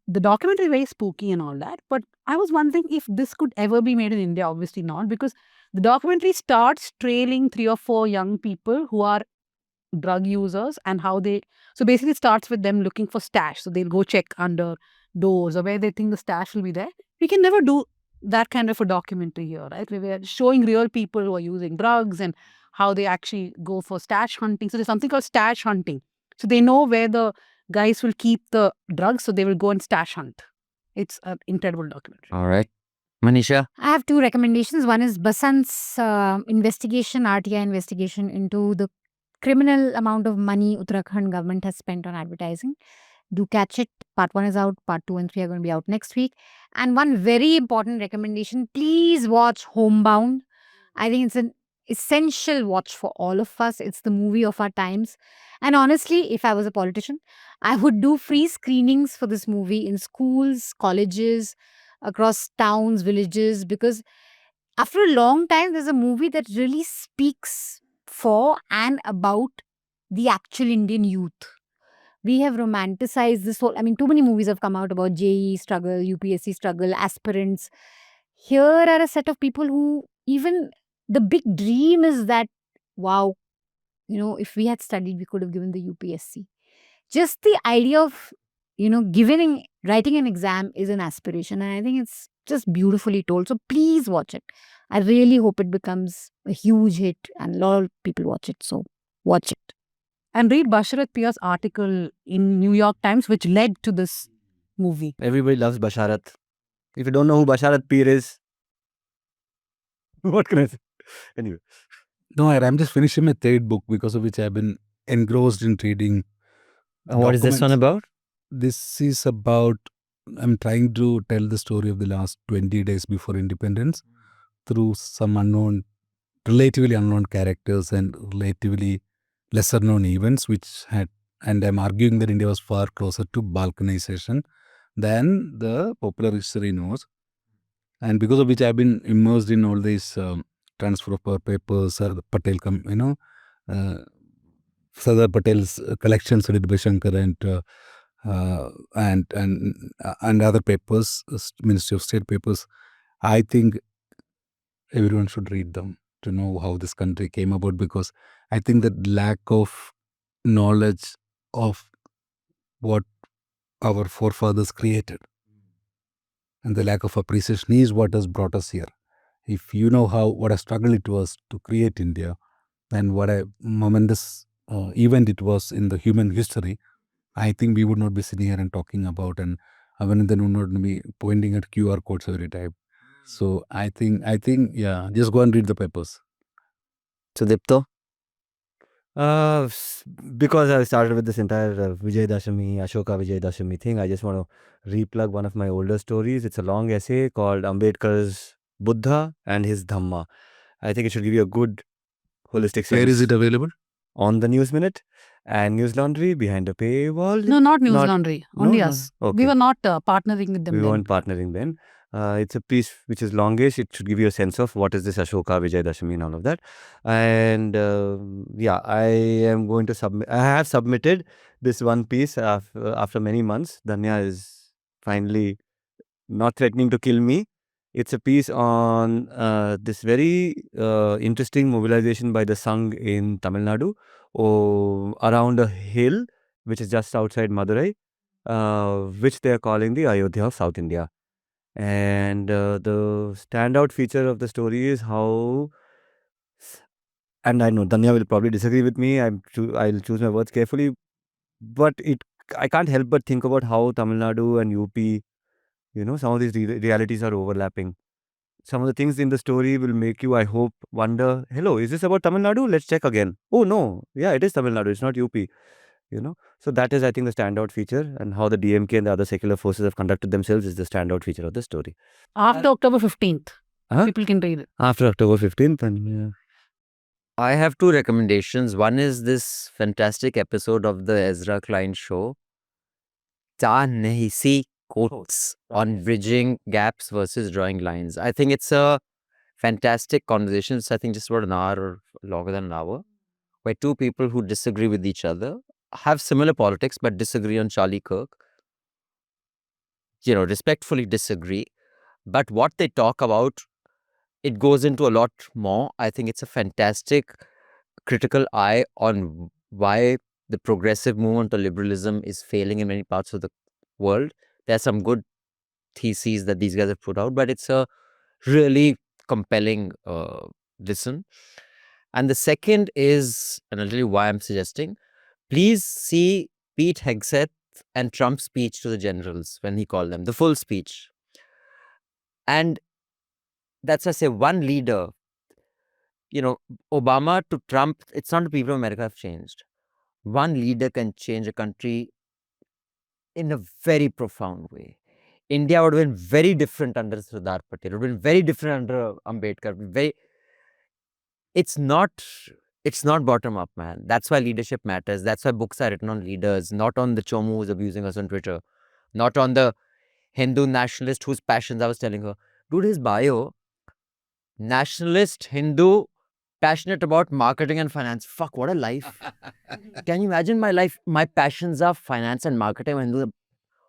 the documentary is very spooky and all that, but I was wondering if this could ever be made in India. Obviously not, because the documentary starts trailing 3 or 4 young people who are drug users and how they. So basically, it starts with them looking for stash. So they'll go check under doors or where they think the stash will be there. We can never do that kind of a documentary here, right? We were showing real people who are using drugs and how they actually go for stash hunting. So there's something called stash hunting. So they know where the guys will keep the drugs, so they will go and stash hunt. It's an incredible documentary. All right. Manisha? I have two recommendations. One is Basant's investigation, RTI investigation into the criminal amount of money Uttarakhand government has spent on advertising. Do catch it. Part 1 is out. Part 2 and 3 are going to be out next week. And one very important recommendation, please watch Homebound. I think it's an essential watch for all of us. It's the movie of our times. And honestly, if I was a politician, I would do free screenings for this movie in schools, colleges, across towns, villages, because after a long time, there's a movie that really speaks for and about the actual Indian youth. We have romanticized this whole, I mean, too many movies have come out about JE struggle, UPSC struggle, aspirants. Here are a set of people who, even the big dream is that, wow, if we had studied, we could have given the UPSC. Just the idea of, writing an exam is an aspiration. And I think it's just beautifully told. So please watch it. I really hope it becomes a huge hit and a lot of people watch it. So watch it. And read Basharat Pia's article in New York Times, which led to this movie. Everybody loves Basharat. If you don't know who Basharat Peer is, what can I say? Anyway. No, I'm just finishing my third book, because of which I've been engrossed in reading. What is this one about? This is about, I'm trying to tell the story of the last 20 days before independence through some relatively unknown characters and relatively lesser known events, and I'm arguing that India was far closer to balkanization than the popular history knows. And because of which I've been immersed in all these transfer of power papers, Sardar Patel's collections edited by Shankar and other papers, Ministry of State papers. I think everyone should read them to know how this country came about, because I think that lack of knowledge of what our forefathers created and the lack of appreciation is what has brought us here. If you know what a struggle it was to create India and what a momentous event it was in the human history, I think we would not be sitting here and talking about, and Abhinandan would not be pointing at QR codes every time. So I think, yeah, just go and read the papers. Sudipto? Because I started with this entire Vijayadashami, Ashoka Vijayadashami thing, I just want to replug one of my older stories. It's a long essay called Ambedkar's Buddha and his Dhamma. I think it should give you a good holistic sense. Where is it available? On the News Minute and Newslaundry behind the paywall. No, not Newslaundry. Only no, us. okay. We were not partnering with them. We then. weren't partnering then. It's a piece which is longish. It should give you a sense of what is this Ashoka Vijayadashami and all of that. And yeah, I am going to submit. I have submitted this one piece after many months. Dhanya is finally not threatening to kill me. It's a piece on this very interesting mobilization by the Sangh in Tamil Nadu around a hill which is just outside Madurai, which they are calling the Ayodhya of South India. And the standout feature of the story is how, and I know Dhanya will probably disagree with me, I'll choose my words carefully, but I can't help but think about how Tamil Nadu and UP, some of these realities are overlapping. Some of the things in the story will make you, I hope, wonder, hello, is this about Tamil Nadu? Let's check again. Oh no, yeah, it is Tamil Nadu, it's not UP. So that is, I think, the standout feature, and how the DMK and the other secular forces have conducted themselves is the standout feature of the story. After October 15th, people can read it. After October 15th, and yeah. I have two recommendations. One is this fantastic episode of the Ezra Klein show, Ta Nahi Si Quotes, on bridging gaps versus drawing lines. I think it's a fantastic conversation. It's, I think, just about an hour or longer than an hour, where two people who disagree with each other, have similar politics, but disagree on Charlie Kirk, respectfully disagree. But what they talk about, it goes into a lot more. I think it's a fantastic critical eye on why the progressive movement or liberalism is failing in many parts of the world. There's some good theses that these guys have put out, but it's a really compelling listen. And the second is, and I'll tell you why I'm suggesting, please see Pete Hegseth and Trump's speech to the generals when he called them, the full speech. And that's, I say, one leader. You know, Obama to Trump, it's not the people of America have changed. One leader can change a country in a very profound way. India would have been very different under Sardar Patel. It would have been very different under Ambedkar. It's not bottom up, man. That's why leadership matters. That's why books are written on leaders, not on the chomu who's abusing us on Twitter, not on the Hindu nationalist whose passions I was telling her. Dude, his bio, nationalist, Hindu, passionate about marketing and finance. Fuck, what a life. Can you imagine my life? My passions are finance and marketing. And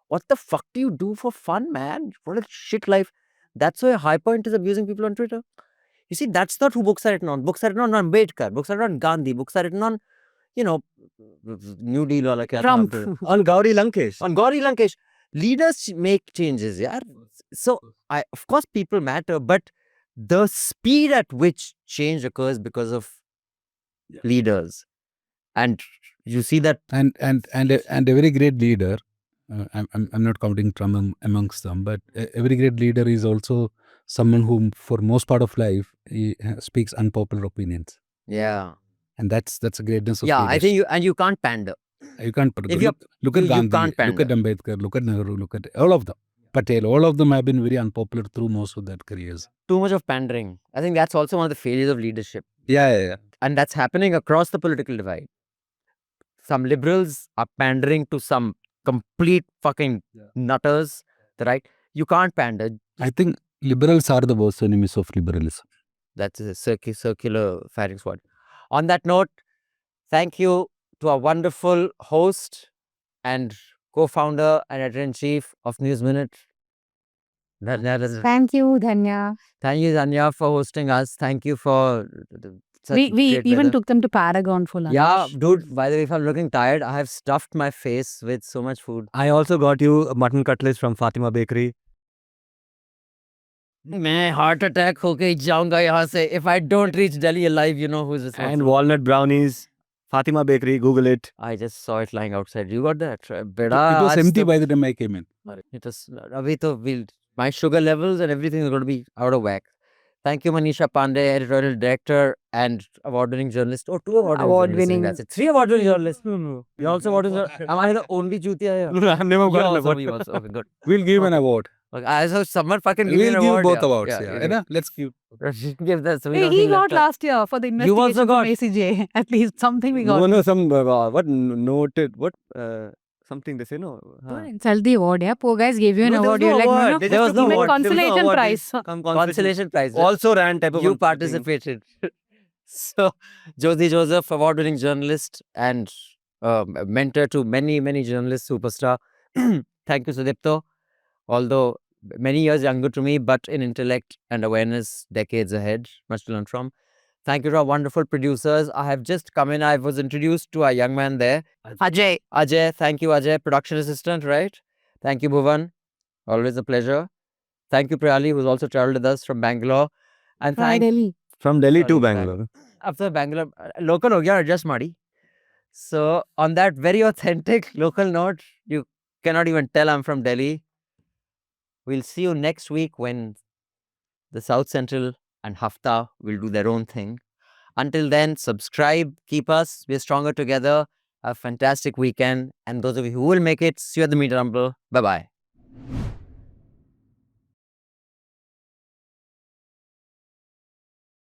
what the fuck do you do for fun, man? What a shit life. That's why High Point is abusing people on Twitter. You see, that's not who books are written on. Books are written on Ambedkar. Books are written on Gandhi. Books are written on, you know, New Deal or like Trump. On Gauri Lankesh. On Gauri Lankesh. Leaders make changes, yeah. So, of course, people matter, but the speed at which change occurs because of leaders, and you see that, And a very great leader. I'm not counting Trump amongst them, but a very great leader is also someone who, for most part of life, he speaks unpopular opinions, yeah, and that's a greatness of yeah. I think leadership. you can't pander. You can't If you're- look at you Gandhi, can't look at pander. Ambedkar, look at Nehru, look at all of them. Patel, all of them have been very unpopular through most of their careers. Too much of pandering. I think that's also one of the failures of leadership, Yeah. and that's happening across the political divide. Some liberals are pandering to some complete fucking nutters, right? You can't pander. I think liberals are the worst enemies of liberalism. That's a circular firing squad. On that note, thank you to our wonderful host and co-founder and editor-in-chief of News Minute. Thank you, Dhanya. Thank you, Dhanya, for hosting us. Thank you for such We great even weather. took them to Paragon for lunch. Yeah, dude, by the way, if I'm looking tired, I have stuffed my face with so much food. I also got you a mutton cutlets from Fatima Bakery. मैं heart attack होके ही जाऊंगा यहाँ से. If I don't reach Delhi alive, you know who's responsible. And walnut brownies. Fatima Bakery, Google it. I just saw it lying outside. You got that? It was empty by the time I came in. It was, abhi to my sugar levels and everything is going to be out of whack. Thank you, Manisha Pande, editorial director and award-winning journalist. Oh, 2 award-winning. That's it. 3 award-winning journalists. You also award-winning. Am I the only Chutia here? No, I've never You got an also, award. you also. Okay, good. We'll give an award. Okay, I saw someone fucking give me We'll an give award. both yeah. awards. Yeah, Yeah, yeah. yeah. Let's give. Give that. So we Hey, don't he feel got left out. last year for the You also investigation got. from ACJ. At least something we got. No, some what noted what something they say no. Don't insult the award, yeah. Poor guys gave you an No, there was award. no You're like, no, award. no. They There just was took no the award. award. There was no Consolation award. prize. Consolation prize. Also ran type of You thing. participated. So, Josy Joseph, award-winning journalist and mentor to many, many journalists, superstar. Thank you, Sudipto. Although many years younger to me, but in intellect and awareness, decades ahead, much to learn from. Thank you to our wonderful producers. I have just come in. I was introduced to our young man there. Ajay. Ajay, thank you, Ajay, production assistant, right? Thank you, Bhuvan. Always a pleasure. Thank you, Priyali, who's also traveled with us from Bangalore. And Hi, thank Delhi. From Delhi to Sorry, Bangalore. after Bangalore, local ho gaya, adjust madi. So on that very authentic local note, you cannot even tell I'm from Delhi. We'll see you next week when the South Central and Hafta will do their own thing. Until then, subscribe, keep us. We're stronger together. Have a fantastic weekend. And those of you who will make it, see you at the Meet Rumble. Bye-bye.